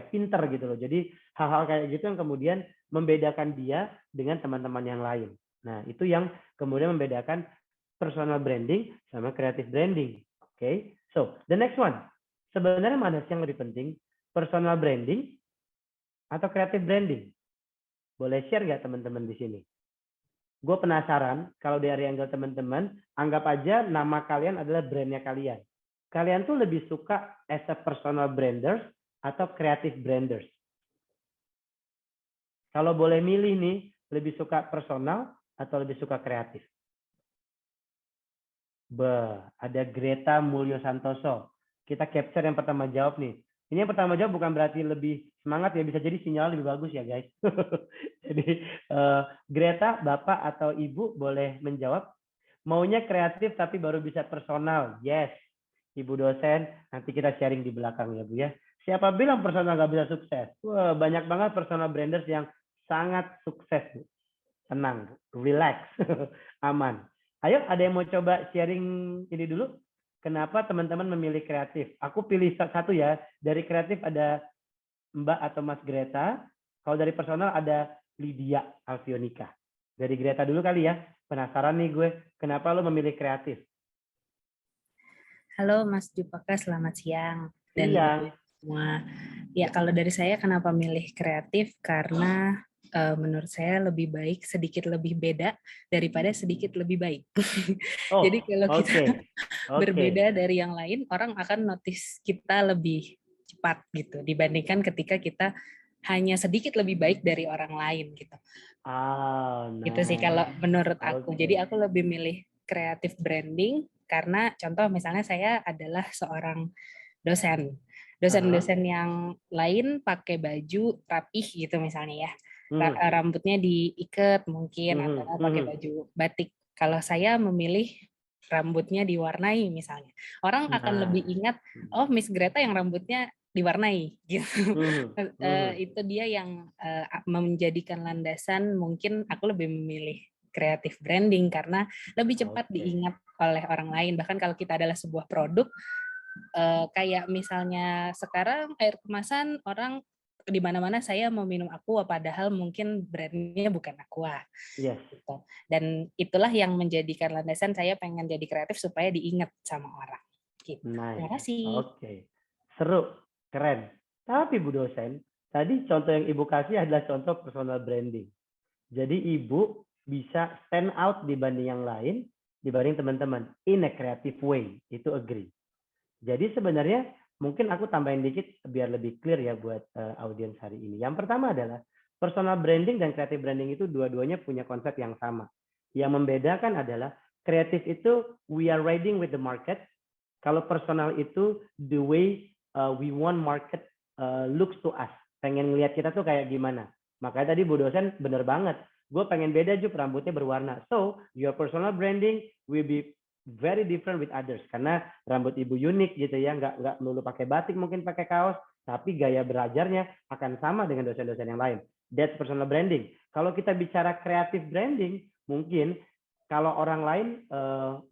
pinter gitu loh. Jadi hal-hal kayak gitu yang kemudian membedakan dia dengan teman-teman yang lain. Nah, itu yang kemudian membedakan personal branding sama creative branding. Oke. So, the next one. Sebenarnya mana sih yang lebih penting? Personal branding atau creative branding? Boleh share nggak teman-teman di sini? Gue penasaran kalau dari angle teman-teman, anggap aja nama kalian adalah brandnya kalian. Kalian tuh lebih suka as a personal branders atau creative branders? Kalau boleh milih nih, lebih suka personal atau lebih suka kreatif? Ada Greta Mulyo Santoso. Kita capture yang pertama jawab nih. Ini yang pertama jawab bukan berarti lebih semangat ya, bisa jadi sinyal lebih bagus ya guys. Jadi Greta, Bapak atau Ibu boleh menjawab. Maunya kreatif tapi baru bisa personal. Yes. Ibu dosen, nanti kita sharing di belakang ya Bu ya. Siapa bilang personal nggak bisa sukses? Wah, banyak banget personal branders yang sangat sukses. Bu. Tenang, relax, aman. Ayo, ada yang mau coba sharing ini dulu? Kenapa teman-teman memilih kreatif? Aku pilih satu ya. Dari kreatif ada Mbak atau Mas Greta. Kalau dari personal ada Lydia Alfionika. Dari Greta dulu kali ya. Penasaran nih gue, kenapa lo memilih kreatif? Halo Mas Jupaka, selamat siang. Dan Siang. semua. Ya, kalau dari saya kenapa milih kreatif? Karena menurut saya lebih baik sedikit lebih beda daripada sedikit lebih baik. Oh, jadi kalau kita berbeda Okay. dari yang lain, orang akan notice kita lebih cepat gitu dibandingkan ketika kita hanya sedikit lebih baik dari orang lain gitu. Gitu sih kalau menurut aku. Jadi aku lebih milih creative branding karena contoh misalnya saya adalah seorang dosen. Dosen-dosen yang lain pakai baju rapih gitu misalnya ya. Rambutnya diikat mungkin atau pakai baju batik. Kalau saya memilih rambutnya diwarnai misalnya. Orang akan lebih ingat, oh Miss Greta yang rambutnya diwarnai gitu. Itu dia yang menjadikan landasan mungkin aku lebih memilih creative branding karena lebih cepat diingat oleh orang lain. Bahkan kalau kita adalah sebuah produk, kayak misalnya sekarang air kemasan orang di mana-mana saya mau minum Aqua padahal mungkin brandnya bukan Aqua. Yes. Gitu. Dan itulah yang menjadikan landasan saya pengen jadi kreatif supaya diingat sama orang. Gitu. Nice. Terima kasih. Oke. Seru, keren. Tapi Bu dosen, tadi contoh yang Ibu kasih adalah contoh personal branding. Jadi Ibu bisa stand out dibanding yang lain, dibanding teman-teman. In a creative way. Itu agree. Jadi sebenarnya mungkin aku tambahin dikit biar lebih clear ya buat audiens hari ini. Yang pertama adalah personal branding dan creative branding itu dua-duanya punya konsep yang sama. Yang membedakan adalah kreatif itu we are riding with the market. Kalau personal itu the way we want market looks to us. Pengen ngeliat kita tuh kayak gimana. Makanya tadi Bu dosen bener banget. Gue pengen beda Jup, rambutnya berwarna. So your personal branding will be very different with others karena rambut Ibu unik gitu ya, nggak melulu pakai batik, mungkin pakai kaos, tapi gaya belajarnya akan sama dengan dosen-dosen yang lain. That's personal branding. Kalau kita bicara creative branding, mungkin kalau orang lain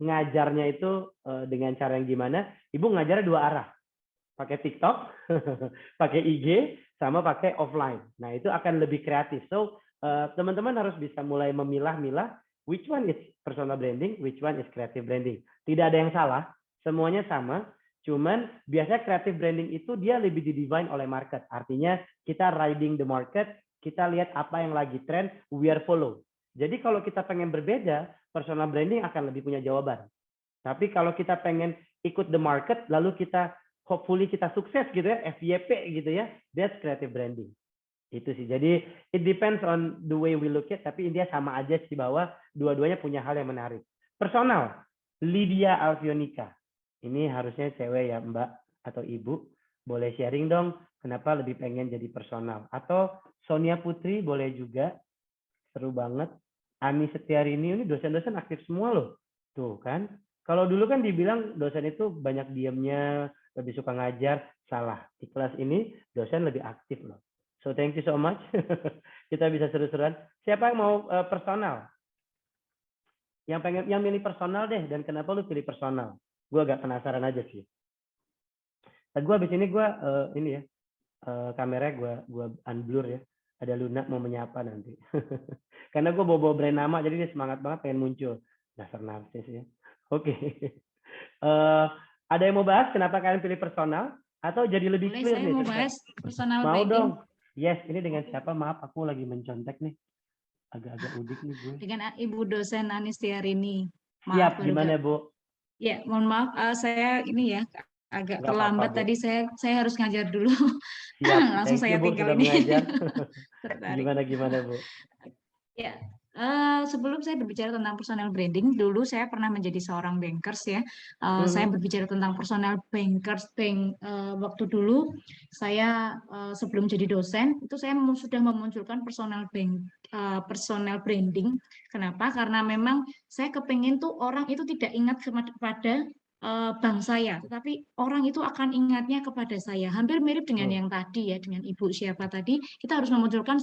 ngajarnya itu dengan cara yang gimana, Ibu ngajarnya dua arah, pakai TikTok, pakai IG, sama pakai offline. Nah itu akan lebih kreatif. So teman-teman harus bisa mulai memilah-milah which one is personal branding, which one is creative branding. Tidak ada yang salah, semuanya sama. Cuman biasanya creative branding itu dia lebih di-define oleh market. Artinya kita riding the market, kita lihat apa yang lagi trend, we are follow. Jadi kalau kita pengen berbeda, personal branding akan lebih punya jawaban. Tapi kalau kita pengen ikut the market, lalu kita hopefully kita sukses gitu ya, FYP gitu ya, that's creative branding. Itu sih. Jadi it depends on the way we look at, tapi intinya sama aja sih bahwa dua-duanya punya hal yang menarik. Personal, Lydia Alfionika. Ini harusnya cewek ya Mbak atau Ibu. Boleh sharing dong kenapa lebih pengen jadi personal. Atau Sonia Putri boleh juga. Seru banget. Ani Setiarini ini dosen-dosen aktif semua loh. Tuh kan. Kalau dulu kan dibilang dosen itu banyak diamnya, lebih suka ngajar. Salah. Di kelas ini dosen lebih aktif loh. So thank you so much. Kita bisa seru-seruan. Siapa yang mau personal? Yang milih personal deh, dan kenapa lu pilih personal? Gue agak penasaran aja sih. Gue abis ini ini ya, kameranya gue unblur ya. Ada Luna mau menyapa nanti. Karena gue bawa brand nama, jadi dia semangat banget pengen muncul. Dasar narsis ya. Oke. Ada yang mau bahas kenapa kalian pilih personal? Atau jadi lebih Boleh, clear saya nih? mau bahas personal mau branding. dong. Yes, ini dengan siapa? Maaf, aku lagi mencontek nih. Agak-agak udik nih gue. Dengan Ibu dosen Anistiarini. Siap, gimana Bu? Ya, mohon maaf, saya ini ya agak Nggak terlambat apa-apa, tadi. Saya harus ngajar dulu. Siap. Langsung Thank you, saya Bu, tinggal sudah ini. mengajar. Tertarik. Gimana Bu? Ya, sebelum saya berbicara tentang personal branding, dulu saya pernah menjadi seorang bankers ya. Saya berbicara tentang personal bankers waktu dulu saya sebelum jadi dosen itu saya sudah memunculkan personal branding. Kenapa? Karena memang saya kepengen tuh orang itu tidak ingat kepada bank saya, tetapi orang itu akan ingatnya kepada saya. Hampir mirip dengan yang tadi ya, dengan Ibu siapa tadi. Kita harus memunculkan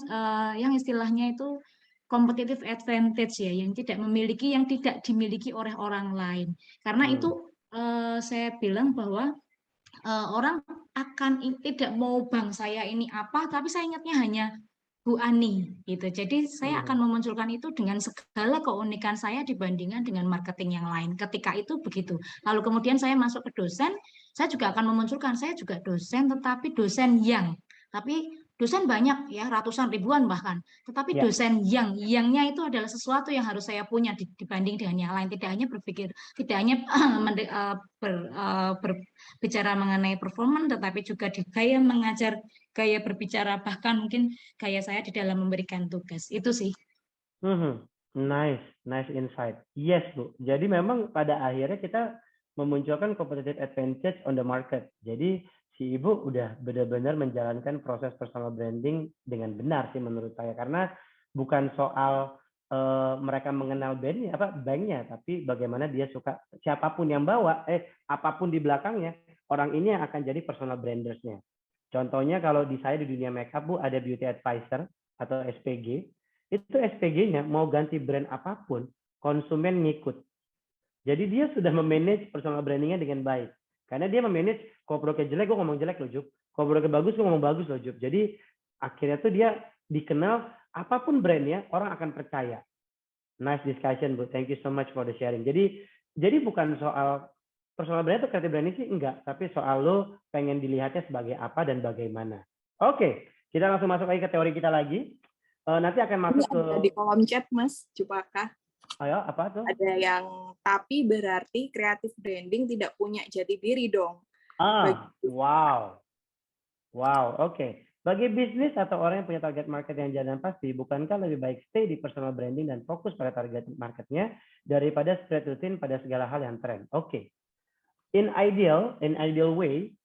yang istilahnya itu competitive advantage ya, yang tidak dimiliki oleh orang lain. Karena itu saya bilang bahwa orang tidak mau bank saya ini apa, tapi saya ingatnya hanya Bu Ani gitu. Jadi saya akan memunculkan itu dengan segala keunikan saya dibandingkan dengan marketing yang lain. Ketika itu begitu. Lalu kemudian saya masuk ke dosen, saya juga akan memunculkan saya juga dosen, tetapi dosen dosen banyak ya, ratusan ribuan bahkan. Tetapi dosen yangnya itu adalah sesuatu yang harus saya punya dibanding dengan yang lain. Tidak hanya berbicara mengenai performa, tetapi juga di gaya mengajar, gaya berbicara, bahkan mungkin gaya saya di dalam memberikan tugas. Itu sih. Nice insight. Yes, Bu. Jadi memang pada akhirnya kita memunculkan competitive advantage on the market. Jadi si Ibu udah benar-benar menjalankan proses personal branding dengan benar sih menurut saya. Karena bukan soal mereka mengenal banknya, tapi bagaimana dia suka, siapapun yang bawa, apapun di belakangnya, orang ini yang akan jadi personal brandersnya. Contohnya kalau di saya di dunia makeup, Bu, ada beauty advisor atau SPG. Itu SPG-nya mau ganti brand apapun, konsumen ngikut. Jadi dia sudah memanage personal branding-nya dengan baik. Karena dia memanage, kalau produknya jelek, gue ngomong jelek loh, Jup. Kalau produknya bagus, gue ngomong bagus loh, Jup. Jadi akhirnya tuh dia dikenal, apapun brandnya, orang akan percaya. Nice discussion, Bu. Thank you so much for the sharing. Jadi bukan soal personal brand itu creative branding sih, enggak. Tapi soal lo pengen dilihatnya sebagai apa dan bagaimana. Oke, kita langsung masuk lagi ke teori kita lagi. Nanti akan masuk ke di kolom chat, Mas Cupaka. Ayo, apa tuh? Ada yang tapi berarti creative branding tidak punya jati diri dong. Wow, oke. Bagi bisnis atau orang yang punya target market yang jalan pasti, bukankah lebih baik stay di personal branding dan fokus pada target marketnya daripada spread rutin pada segala hal yang tren? Oke. In ideal way,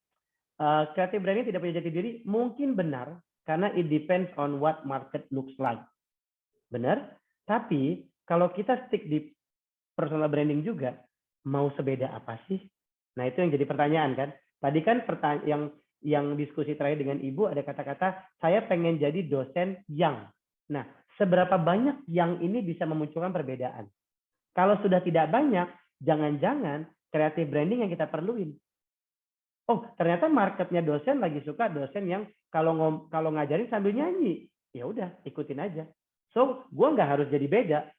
creative branding tidak punya jati diri mungkin benar karena it depends on what market looks like. Benar? Tapi kalau kita stick di personal branding juga, mau sebeda apa sih? Nah, itu yang jadi pertanyaan kan. Tadi kan yang diskusi terakhir dengan Ibu ada kata-kata, saya pengen jadi dosen yang. Nah, seberapa banyak yang ini bisa memunculkan perbedaan? Kalau sudah tidak banyak, jangan-jangan creative branding yang kita perluin. Oh, ternyata marketnya dosen lagi suka dosen yang kalau ngajarin sambil nyanyi. Ya udah, ikutin aja. So, gue nggak harus jadi beda.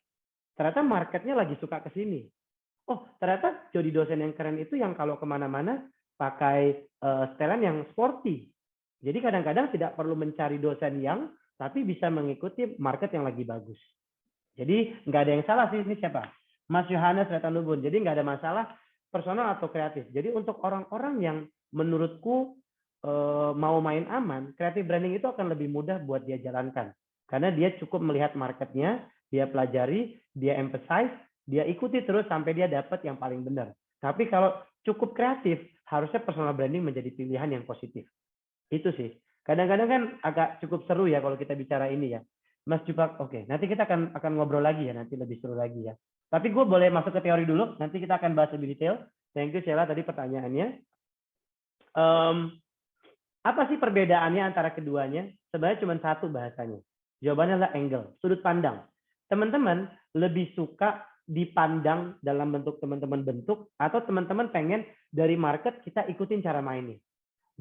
Ternyata marketnya lagi suka ke sini. Oh, ternyata jadi dosen yang keren itu yang kalau kemana-mana pakai setelan yang sporty. Jadi kadang-kadang tidak perlu mencari dosen yang, tapi bisa mengikuti market yang lagi bagus. Jadi nggak ada yang salah sih. Ini siapa? Mas Yohanes Retanubun. Jadi nggak ada masalah personal atau kreatif. Jadi untuk orang-orang yang menurutku mau main aman, creative branding itu akan lebih mudah buat dia jalankan. Karena dia cukup melihat marketnya, dia pelajari, dia emphasize, dia ikuti terus sampai dia dapat yang paling benar. Tapi kalau cukup kreatif, harusnya personal branding menjadi pilihan yang positif. Itu sih. Kadang-kadang kan agak cukup seru ya kalau kita bicara ini ya. Mas Jupak, oke. Nanti kita akan ngobrol lagi ya, nanti lebih seru lagi ya. Tapi gue boleh masuk ke teori dulu, nanti kita akan bahas lebih detail. Thank you Sheila tadi pertanyaannya. Apa sih perbedaannya antara keduanya? Sebenarnya cuma satu bahasanya. Jawabannya adalah angle, sudut pandang. Teman-teman lebih suka dipandang dalam bentuk teman-teman bentuk, atau teman-teman pengen dari market kita ikutin cara mainnya.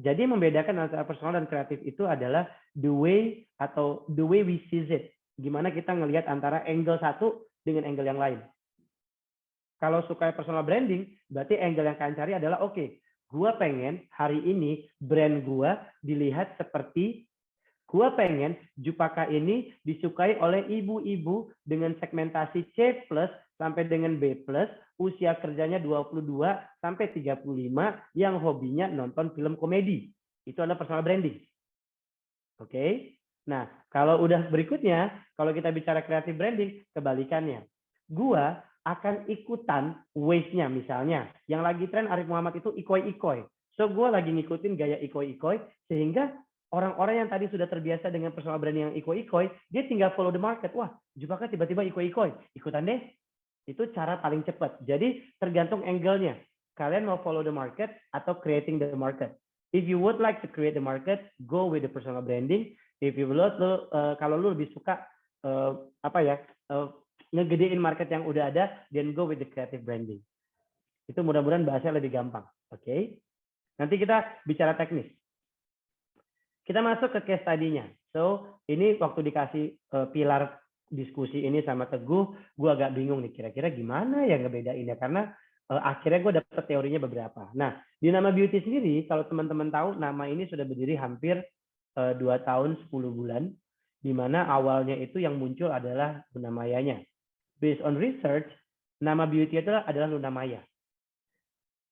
Jadi membedakan antara personal dan kreatif itu adalah the way we sees it. Gimana kita ngelihat antara angle satu dengan angle yang lain. Kalau suka personal branding, berarti angle yang kalian cari adalah oke, gua pengen hari ini brand gua dilihat seperti, gua pengen Jupaka ini disukai oleh ibu-ibu dengan segmentasi C+ sampai dengan B+, usia kerjanya 22 sampai 35 yang hobinya nonton film komedi. Itu adalah personal branding. Oke. Nah, kalau udah berikutnya, kalau kita bicara creative branding, kebalikannya. Gua akan ikutan ways-nya, misalnya yang lagi tren Arif Muhammad itu ikoi-ikoi. So gue lagi ngikutin gaya ikoi-ikoi, sehingga orang-orang yang tadi sudah terbiasa dengan personal branding yang ikoi-ikoi, dia tinggal follow the market. Wah, Jupaka tiba-tiba ikoi-ikoi, ikutan deh. Itu cara paling cepat. Jadi tergantung angle-nya. Kalian mau follow the market atau creating the market. If you would like to create the market, go with the personal branding. If you would, kalau lu lebih suka ngegedein market yang udah ada, then go with the creative branding. Itu mudah-mudahan bahasanya lebih gampang. Oke. Nanti kita bicara teknis. Kita masuk ke case study-nya. So, ini waktu dikasih pilar diskusi ini sama Teguh, gue agak bingung nih, kira-kira gimana ya ngebedainnya, karena akhirnya gue dapet teorinya beberapa. Nah, di Nama Beauty sendiri, kalau teman-teman tahu, nama ini sudah berdiri hampir 2 tahun 10 bulan, di mana awalnya itu yang muncul adalah Luna Mayanya. Based on research, Nama Beauty itu adalah Luna Maya.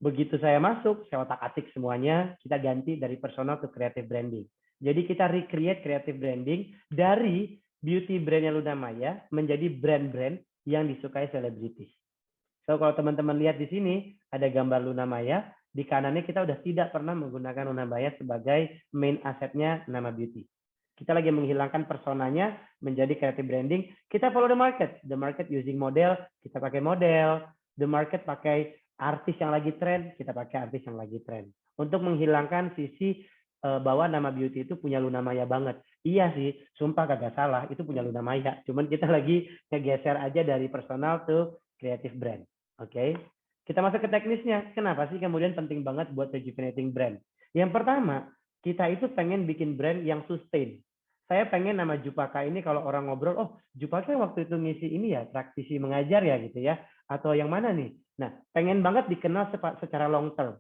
Begitu saya masuk, saya otak-atik semuanya, kita ganti dari personal ke creative branding. Jadi kita recreate creative branding dari beauty brandnya Luna Maya menjadi brand-brand yang disukai selebritis. So kalau teman-teman lihat di sini ada gambar Luna Maya, di kanannya kita udah tidak pernah menggunakan Luna Maya sebagai main asetnya Nama Beauty. Kita lagi menghilangkan personanya menjadi creative branding. Kita follow the market using model, kita pakai model, the market pakai artis yang lagi tren, kita pakai artis yang lagi tren. Untuk menghilangkan sisi bahwa Nama Beauty itu punya Luna Maya banget. Iya sih, sumpah kagak salah, itu punya Luna Maya. Cuman kita lagi ngegeser aja dari personal to creative brand. Oke. Kita masuk ke teknisnya. Kenapa sih kemudian penting banget buat rejuvenating brand? Yang pertama, kita itu pengen bikin brand yang sustain. Saya pengen nama Jupaka ini kalau orang ngobrol, oh Jupaka waktu itu ngisi ini ya, praktisi mengajar ya gitu ya. Atau yang mana nih? Nah, pengen banget dikenal secara long term.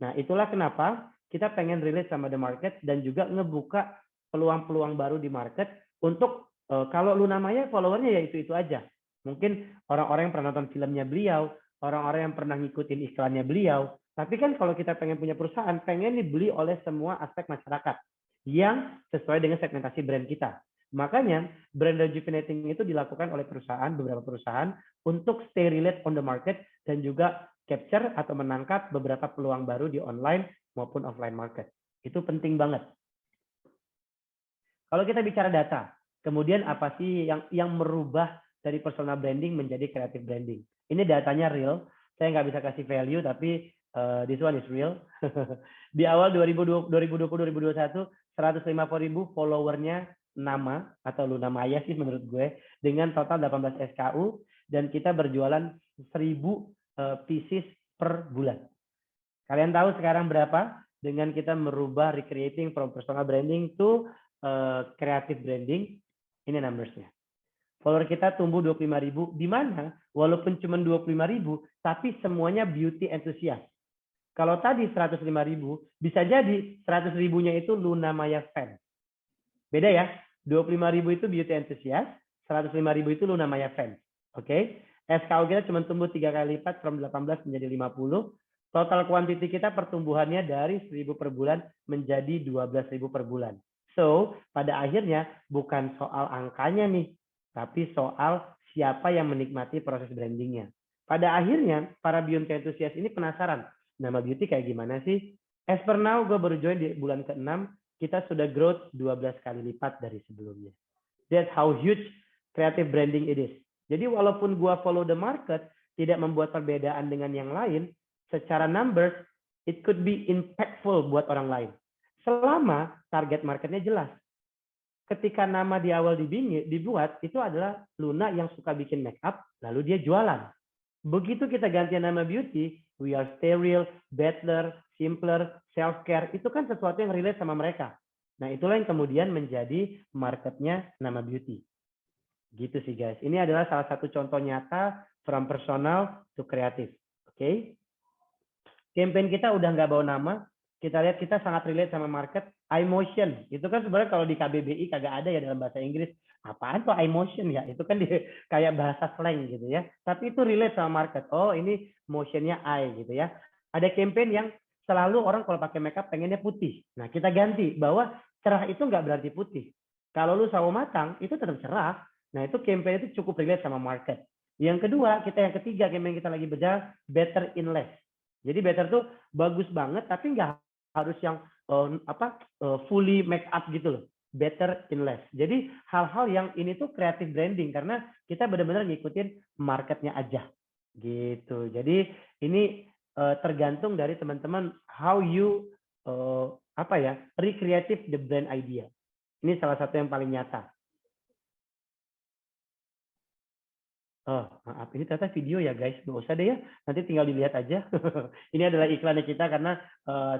Nah, itulah kenapa kita pengen relate sama the market dan juga ngebuka peluang-peluang baru di market untuk kalau Luna Maya followernya ya itu-itu aja. Mungkin orang-orang yang pernah nonton filmnya beliau, orang-orang yang pernah ngikutin iklannya beliau. Tapi kan kalau kita pengen punya perusahaan, pengen dibeli oleh semua aspek masyarakat yang sesuai dengan segmentasi brand kita. Makanya brand rejuvenating itu dilakukan oleh beberapa perusahaan untuk stay relate on the market dan juga capture atau menangkap beberapa peluang baru di online maupun offline market. Itu penting banget. Kalau kita bicara data, kemudian apa sih yang merubah dari personal branding menjadi creative branding? Ini datanya real. Saya nggak bisa kasih value, tapi this one is real. Di awal 2020-2021, 150.000 followernya Nama atau Luna Maya sih menurut gue, dengan total 18 SKU, dan kita berjualan 1.000 pieces per bulan. Kalian tahu sekarang berapa? Dengan kita merubah recreating from personal branding to creative branding, ini numbersnya. Follower kita tumbuh 25.000, di mana walaupun cuma 25.000, tapi semuanya beauty enthusiast. Kalau tadi 105.000, bisa jadi 100.000-nya itu Luna Maya fan. Beda ya, 25.000 itu beauty enthusiast, 105.000 itu Luna Maya fan. Oke? SKU kita cuma tumbuh 3 kali lipat, from 18 menjadi 50. Total quantity kita pertumbuhannya dari 1.000 per bulan menjadi 12.000 per bulan. So, pada akhirnya bukan soal angkanya nih, tapi soal siapa yang menikmati proses brandingnya. Pada akhirnya, para beauty enthusiast ini penasaran, nama beauty kayak gimana sih? As per now, gue baru join di bulan ke-6, kita sudah growth 12 kali lipat dari sebelumnya. That's how huge creative branding it is. Jadi walaupun gue follow the market, tidak membuat perbedaan dengan yang lain, secara numbers, it could be impactful buat orang lain. Selama target marketnya jelas. Ketika nama di awal dibuat, itu adalah Luna yang suka bikin make up, lalu dia jualan. Begitu kita ganti nama beauty, we are sterile, better, simpler, self-care, itu kan sesuatu yang relate sama mereka. Nah, itulah yang kemudian menjadi marketnya nama beauty. Gitu sih guys. Ini adalah salah satu contoh nyata from personal to creative. Oke? Campaign kita udah nggak bawa nama, kita lihat kita sangat relate sama market. iMotion, itu kan sebenarnya kalau di KBBI kagak ada ya dalam bahasa Inggris. Apaan tuh iMotion ya? Itu kan kayak bahasa slang gitu ya. Tapi itu relate sama market. Oh ini motionnya I gitu ya. Ada campaign yang selalu orang kalau pakai makeup pengennya putih. Nah kita ganti bahwa cerah itu nggak berarti putih. Kalau lu sawo matang itu tetap cerah. Nah itu campaign itu cukup relate sama market. Yang kedua, yang ketiga campaign kita lagi berjalan, better in less. Jadi better tuh bagus banget, tapi nggak harus yang fully make up gitu loh. Better in less. Jadi hal-hal yang ini tuh creative branding karena kita benar-benar ngikutin marketnya aja gitu. Jadi ini tergantung dari teman-teman how you recreative the brand idea. Ini salah satu yang paling nyata. Oh, maaf. Ini ternyata video ya guys. Nggak usah deh ya. Nanti tinggal dilihat aja. Ini adalah iklannya kita karena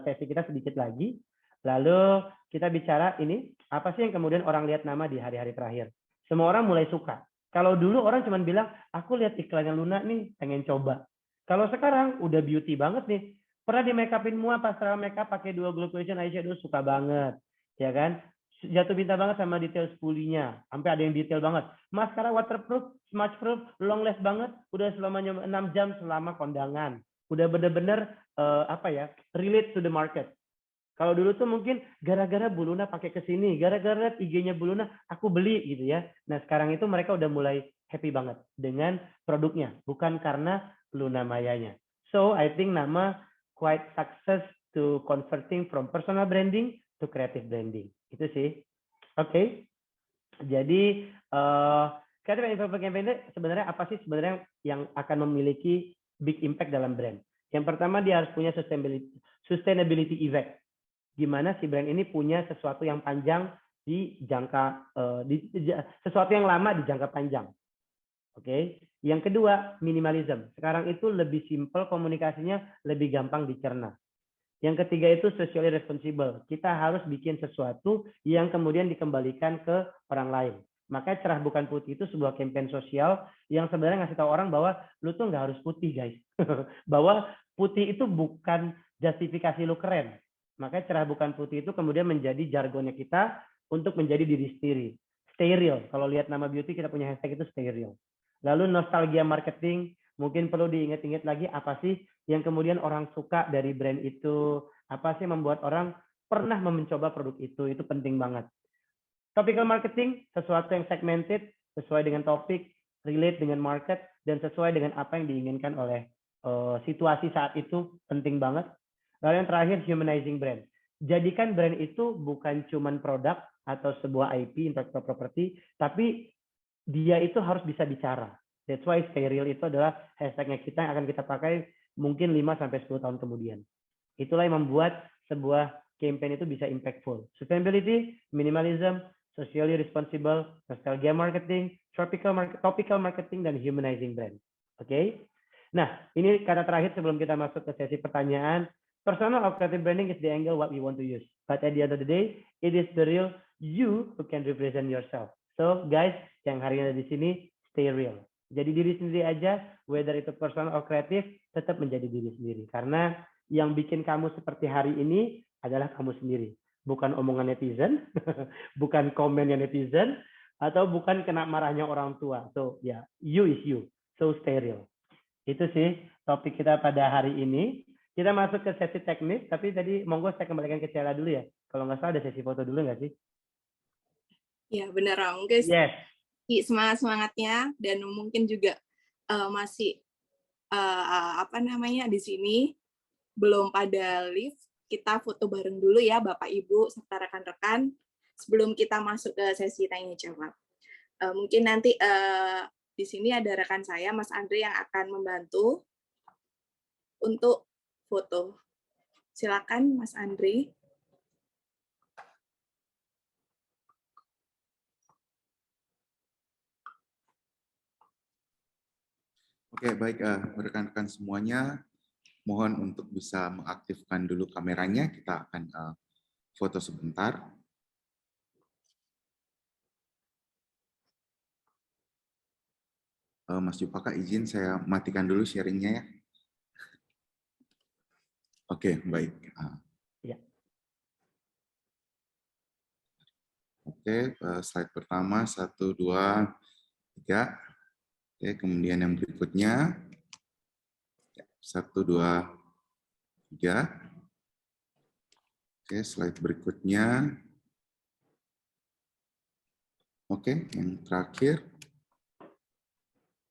sesi kita sedikit lagi. Lalu kita bicara ini, apa sih yang kemudian orang lihat nama di hari-hari terakhir? Semua orang mulai suka. Kalau dulu orang cuma bilang, aku lihat iklannya Luna nih, pengen coba. Kalau sekarang udah beauty banget nih. Pernah di make upin mua pas setelah make up pakai 2 glow cushion eyeshadow, suka banget. Ya kan? Jatuh cinta banget sama detail spulinya. Sampai ada yang detail banget. Maskara waterproof, smudge proof, long last banget. Udah selamanya 6 jam selama kondangan. Udah bener-bener relate to the market. Kalau dulu tuh mungkin gara-gara Bu Luna pakai ke sini, gara-gara IG-nya Bu Luna aku beli gitu ya. Nah, sekarang itu mereka udah mulai happy banget dengan produknya, bukan karena Luna Mayanya. So, I think nama quite success to converting from personal branding to creative branding. Itu sih. Oke. Jadi creative influencer campaign sebenarnya apa sih sebenarnya yang akan memiliki big impact dalam brand? Yang pertama dia harus punya sustainability effect. Gimana si brand ini punya sesuatu yang panjang di jangka sesuatu yang lama di jangka panjang. Oke. Yang kedua, minimalism. Sekarang itu lebih simpel komunikasinya, lebih gampang dicerna. Yang ketiga itu socially responsible. Kita harus bikin sesuatu yang kemudian dikembalikan ke orang lain. Makanya cerah bukan putih itu sebuah campaign sosial yang sebenarnya ngasih tahu orang bahwa lu tuh nggak harus putih guys. Bahwa putih itu bukan justifikasi lu keren. Makanya cerah bukan putih itu kemudian menjadi jargonnya kita untuk menjadi diri sendiri. Stay real. Kalau lihat nama beauty kita punya hashtag itu stay real. Lalu nostalgia marketing. Mungkin perlu diingat-ingat lagi apa sih yang kemudian orang suka dari brand itu, apa sih membuat orang pernah mencoba produk itu penting banget. Topical marketing, sesuatu yang segmented, sesuai dengan topik, relate dengan market, dan sesuai dengan apa yang diinginkan oleh situasi saat itu, penting banget. Lalu yang terakhir, humanizing brand. Jadikan brand itu bukan cuma produk atau sebuah IP, intellectual property, tapi dia itu harus bisa bicara. That's why stay real itu adalah hashtagnya kita yang akan kita pakai mungkin 5-10 tahun kemudian. Itulah yang membuat sebuah campaign itu bisa impactful. Sustainability, minimalism, socially responsible, nostalgia marketing, topical marketing, dan humanizing brand. Oke? Nah, ini kata terakhir sebelum kita masuk ke sesi pertanyaan. Personal or creative branding is the angle what we want to use. But at the end of the day, it is the real you who can represent yourself. So, guys, yang hari ini di sini, stay real. Jadi diri sendiri aja, whether itu personal or kreatif, tetap menjadi diri sendiri. Karena yang bikin kamu seperti hari ini adalah kamu sendiri. Bukan omongan netizen, bukan komennya netizen, atau bukan kena marahnya orang tua. So, you is you. So, stay real. Itu sih topik kita pada hari ini. Kita masuk ke sesi teknis, tapi tadi monggo saya kembalikan ke Cella dulu ya. Kalau nggak salah ada sesi foto dulu nggak sih? Ya benar Om, guys. Yes. Semangat-semangatnya dan mungkin juga masih di sini belum pada live, kita foto bareng dulu ya Bapak Ibu serta rekan-rekan sebelum kita masuk ke sesi tanya jawab. Mungkin nanti di sini ada rekan saya Mas Andre yang akan membantu untuk foto. Silakan Mas Andre. Oke, baik rekan-rekan semuanya, mohon untuk bisa mengaktifkan dulu kameranya. Kita akan foto sebentar. Mas Jupaka, izin saya matikan dulu sharingnya ya. Oke, baik. Ya. Oke, slide pertama, 1, 2, 3. Oke, kemudian yang berikutnya, 1, 2, 3. Oke, slide berikutnya. Oke, yang terakhir.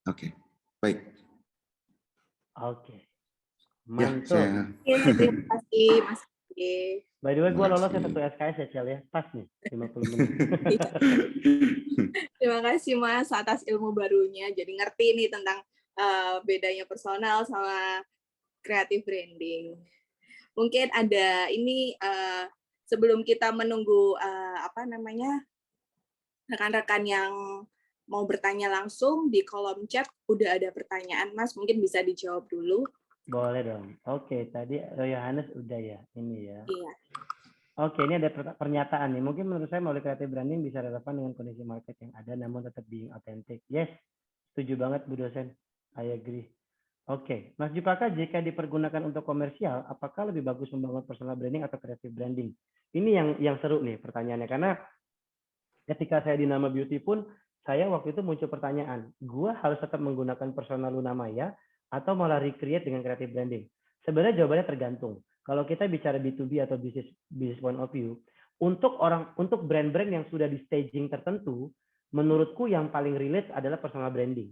Oke, baik. Oke. Mantap. Ya, terima kasih Mas Andre. By the way, gue lolos ya 1 SKS ya, Cel ya. Pas nih, 50 menit. Terima kasih Mas atas ilmu barunya. Jadi ngerti nih tentang bedanya personal sama creative branding. Mungkin ada ini sebelum kita menunggu rekan-rekan yang mau bertanya langsung di kolom chat udah ada pertanyaan Mas, mungkin bisa dijawab dulu. Boleh dong. Oke, tadi Yohanes udah ya, ini ya. Iya. Oke, ini ada pernyataan nih. Mungkin menurut saya melalui creative branding bisa relevan dengan kondisi market yang ada, namun tetap being authentic. Yes, setuju banget Bu dosen. I agree. Oke, Mas Jupaka, jika dipergunakan untuk komersial, apakah lebih bagus membangun personal branding atau creative branding? Ini yang seru nih pertanyaannya, karena ketika saya di Nama Beauty pun, saya waktu itu muncul pertanyaan, gua harus tetap menggunakan personal Luna Maya atau malah recreate dengan creative branding? Sebenarnya jawabannya tergantung. Kalau kita bicara B2B atau business point of view, untuk brand-brand yang sudah di staging tertentu, menurutku yang paling relate adalah personal branding.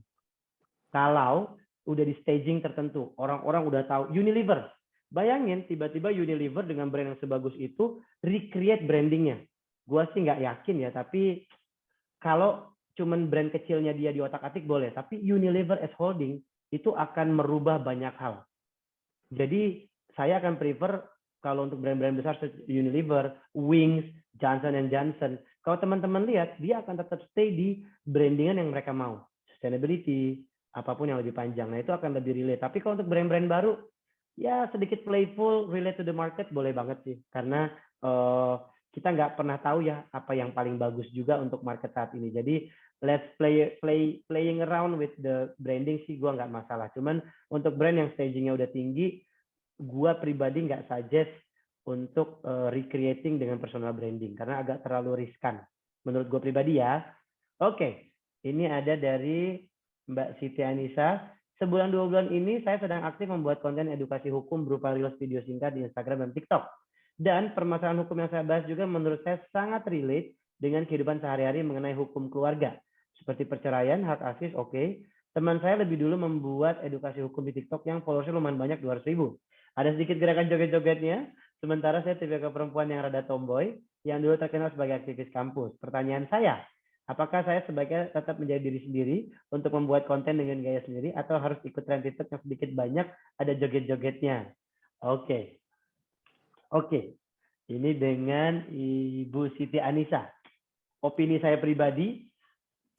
Kalau udah di staging tertentu, orang-orang udah tahu Unilever. Bayangin tiba-tiba Unilever dengan brand yang sebagus itu recreate brandingnya. Gua sih nggak yakin ya, tapi kalau cuman brand kecilnya dia di otak-atik boleh, tapi Unilever as holding itu akan merubah banyak hal. Jadi saya akan prefer kalau untuk brand-brand besar seperti Unilever, Wings, Johnson & Johnson, kalau teman-teman lihat, dia akan tetap stay di brandingan yang mereka mau. Sustainability, apapun yang lebih panjang. Nah, itu akan lebih relate. Tapi kalau untuk brand-brand baru, ya sedikit playful, relate to the market, boleh banget sih. Karena kita nggak pernah tahu ya apa yang paling bagus juga untuk market saat ini. Jadi, let's playing around with the branding sih, gue nggak masalah. Cuman untuk brand yang stagingnya udah tinggi, gue pribadi nggak suggest untuk recreating dengan personal branding karena agak terlalu riskan menurut gue pribadi ya. Oke, ini ada dari Mbak Siti Anissa. Sebulan 2 bulan ini saya sedang aktif membuat konten edukasi hukum berupa reels video singkat di Instagram dan TikTok. Dan permasalahan hukum yang saya bahas juga menurut saya sangat relate dengan kehidupan sehari-hari mengenai hukum keluarga seperti perceraian, hak asis, oke. Teman saya lebih dulu membuat edukasi hukum di TikTok yang followersnya lumayan banyak, 200.000. Ada sedikit gerakan joget-jogetnya, sementara saya tipe perempuan yang rada tomboy, yang dulu terkenal sebagai aktivis kampus. Pertanyaan saya, apakah saya sebaiknya tetap menjadi diri sendiri untuk membuat konten dengan gaya sendiri, atau harus ikut tren TikTok yang sedikit banyak ada joget-jogetnya? Oke. Ini dengan Ibu Siti Anissa. Opini saya pribadi,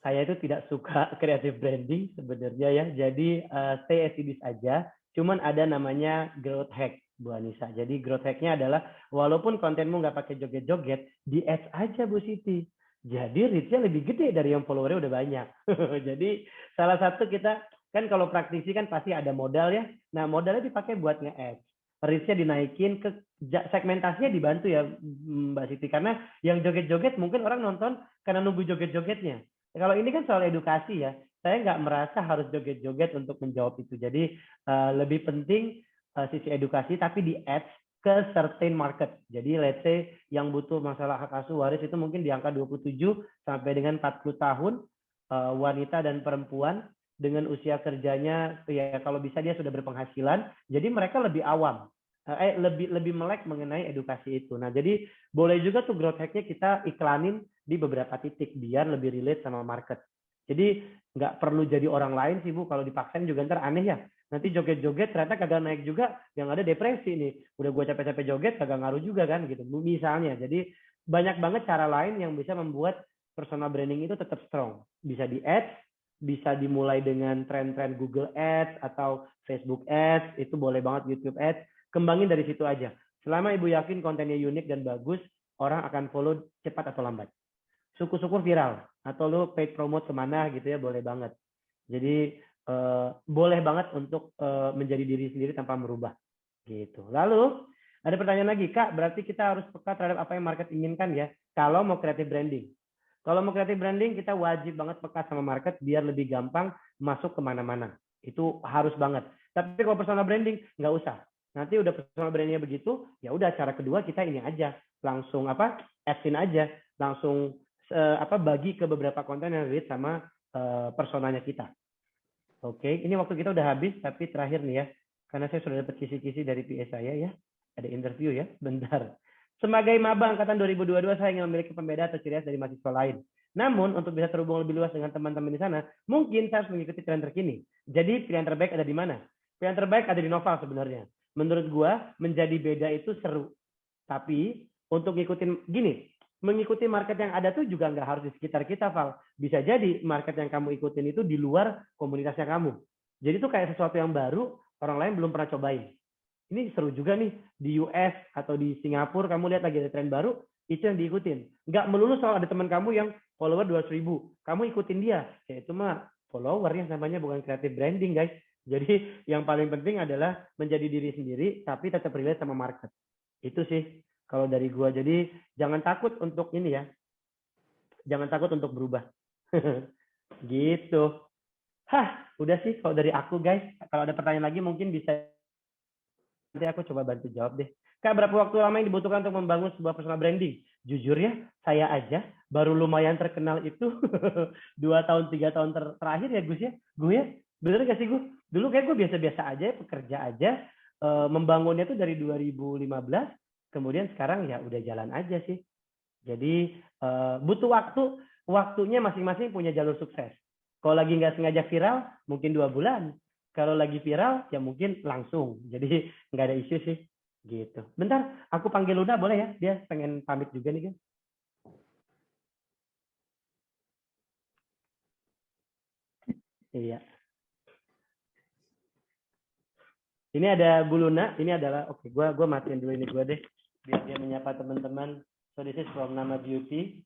saya itu tidak suka creative branding sebenarnya ya. Jadi stay as it is aja. Cuman ada namanya growth hack, Bu Anissa. Jadi growth hacknya adalah walaupun kontenmu nggak pakai joget-joget, di ads aja Bu Siti. Jadi reach-nya lebih gede dari yang followernya udah banyak. Jadi salah satu kita kan kalau praktisi kan pasti ada modal ya. Nah modalnya dipakai buat nge-ads. Reach-nya dinaikin, ke segmentasinya dibantu ya Mbak Siti. Karena yang joget-joget mungkin orang nonton karena nunggu joget-jogetnya. Kalau ini kan soal edukasi ya, saya nggak merasa harus joget-joget untuk menjawab itu. Jadi lebih penting sisi edukasi, tapi di ads ke certain market. Jadi let's say yang butuh masalah hak asuh waris itu mungkin di angka 27 sampai dengan 40 tahun, wanita dan perempuan dengan usia kerjanya ya kalau bisa dia sudah berpenghasilan. Jadi mereka lebih awam, lebih melek mengenai edukasi itu. Nah, jadi boleh juga tuh growth hack-nya kita iklanin di beberapa titik biar lebih relate sama market. Jadi nggak perlu jadi orang lain sih Bu, kalau dipaksain juga ntar aneh ya. Nanti joget-joget ternyata kagak naik juga, yang ada depresi nih. Udah gue capek-capek joget kagak ngaruh juga kan gitu. Misalnya, jadi banyak banget cara lain yang bisa membuat personal branding itu tetap strong. Bisa di ads, bisa dimulai dengan tren-tren Google Ads atau Facebook Ads, itu boleh banget YouTube Ads. Kembangin dari situ aja. Selama Ibu yakin kontennya unik dan bagus, orang akan follow cepat atau lambat. Syukur-syukur viral atau lo paid promote kemana gitu ya, boleh banget. Jadi boleh banget untuk menjadi diri sendiri tanpa merubah gitu. Lalu ada pertanyaan lagi, Kak, berarti kita harus peka terhadap apa yang market inginkan ya kalau mau creative branding. Kalau mau creative branding kita wajib banget peka sama market biar lebih gampang masuk kemana-mana. Itu harus banget. Tapi kalau personal branding nggak usah. Nanti udah personal brandingnya begitu, ya udah cara kedua kita ini aja langsung adsin aja, langsung bagi ke beberapa konten yang relate sama personanya kita. Oke, ini waktu kita udah habis, tapi terakhir nih ya, karena saya sudah dapat kisi-kisi dari PA saya ya, ada interview ya, bentar. Sebagai maba angkatan 2022, saya ingin memiliki pembeda atau ciri khas dari mahasiswa lain. Namun, untuk bisa terhubung lebih luas dengan teman-teman di sana, mungkin saya harus mengikuti tren terkini. Jadi, pilihan terbaik ada di mana? Pilihan terbaik ada di Noval sebenarnya. Menurut gua, menjadi beda itu seru. Tapi, untuk ngikutin, gini, mengikuti market yang ada tuh juga nggak harus di sekitar kita, Val. Bisa jadi market yang kamu ikutin itu di luar komunitasnya kamu. Jadi itu kayak sesuatu yang baru, orang lain belum pernah cobain. Ini seru juga nih, di US atau di Singapura, kamu lihat lagi ada tren baru, itu yang diikutin. Nggak melulu soal ada teman kamu yang follower 200.000, kamu ikutin dia. Ya itu mah follower ya, namanya bukan creative branding, guys. Jadi yang paling penting adalah menjadi diri sendiri, tapi tetap relate sama market. Itu sih. Kalau dari gua, jadi jangan takut untuk ini ya, jangan takut untuk berubah, gitu. Udah sih kalau dari aku guys. Kalau ada pertanyaan lagi mungkin bisa nanti aku coba bantu jawab deh. Kak, berapa waktu lama yang dibutuhkan untuk membangun sebuah personal branding? Jujur ya, saya aja baru lumayan terkenal itu 2 tahun 3 tahun terakhir ya Gus ya. Gue ya, bener gak sih gue? Dulu kayak gue biasa-biasa aja, pekerja aja, membangunnya tuh dari 2015. Kemudian sekarang ya udah jalan aja sih. Jadi butuh waktunya masing-masing punya jalur sukses. Kalau lagi nggak sengaja viral, mungkin 2 bulan. Kalau lagi viral, ya mungkin langsung. Jadi nggak ada isu sih. Gitu. Bentar, aku panggil Luna boleh ya? Dia pengen pamit juga nih kan. Iya. Ini ada Bu Luna. Ini adalah, oke, gue matiin dulu ini gue deh. Biar dia menyapa teman-teman. So this is from Nama Beauty.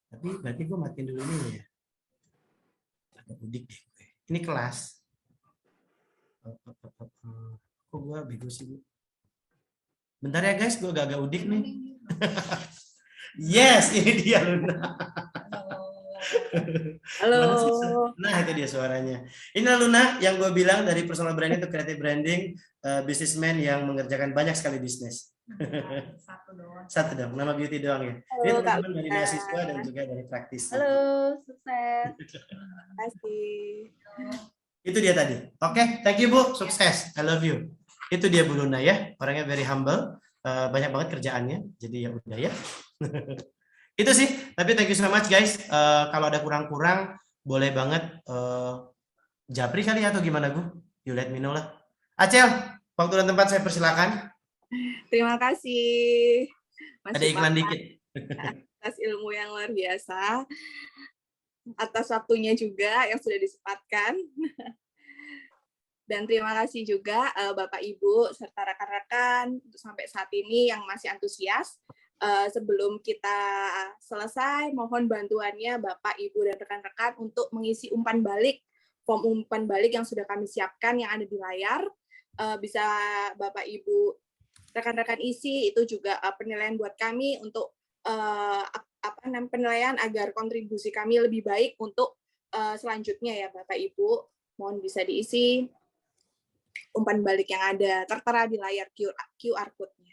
Tapi berarti gue matiin dulu ini ya. Agak udik deh gue. Ini kelas. Kok gue bego sih Bu? Bentar ya guys, gue agak udik nih. Yes, ini dia Luna. Halo. Nah itu dia suaranya. Inilah Luna yang gue bilang dari personal branding to creative branding, businessman yang mengerjakan banyak sekali bisnis. Satu dong, Nama Beauty doang ya. Halo, ini teman-teman dari mahasiswa dan juga dari praktisi. Halo, sukses. Terima kasih. Itu dia tadi. Oke, thank you Bu, sukses. I love you. Itu dia Bu Luna ya, orangnya very humble, banyak banget kerjaannya. Jadi ya udah ya. Itu sih, tapi thank you so much guys. Kalau ada kurang-kurang boleh banget japri kali atau gimana Bu? You let me know lah. Acel, waktu dan tempat saya persilakan. Terima kasih. Ada iklan dikit. Atas ilmu yang luar biasa. Atas waktunya juga yang sudah disempatkan. Dan terima kasih juga Bapak Ibu serta rekan-rekan sampai saat ini yang masih antusias. Sebelum kita selesai, mohon bantuannya Bapak, Ibu, dan rekan-rekan untuk mengisi umpan balik, form umpan balik yang sudah kami siapkan yang ada di layar. Bisa Bapak, Ibu, rekan-rekan isi, itu juga penilaian buat kami untuk penilaian agar kontribusi kami lebih baik untuk selanjutnya ya Bapak Ibu, mohon bisa diisi umpan balik yang ada tertera di layar QR code-nya.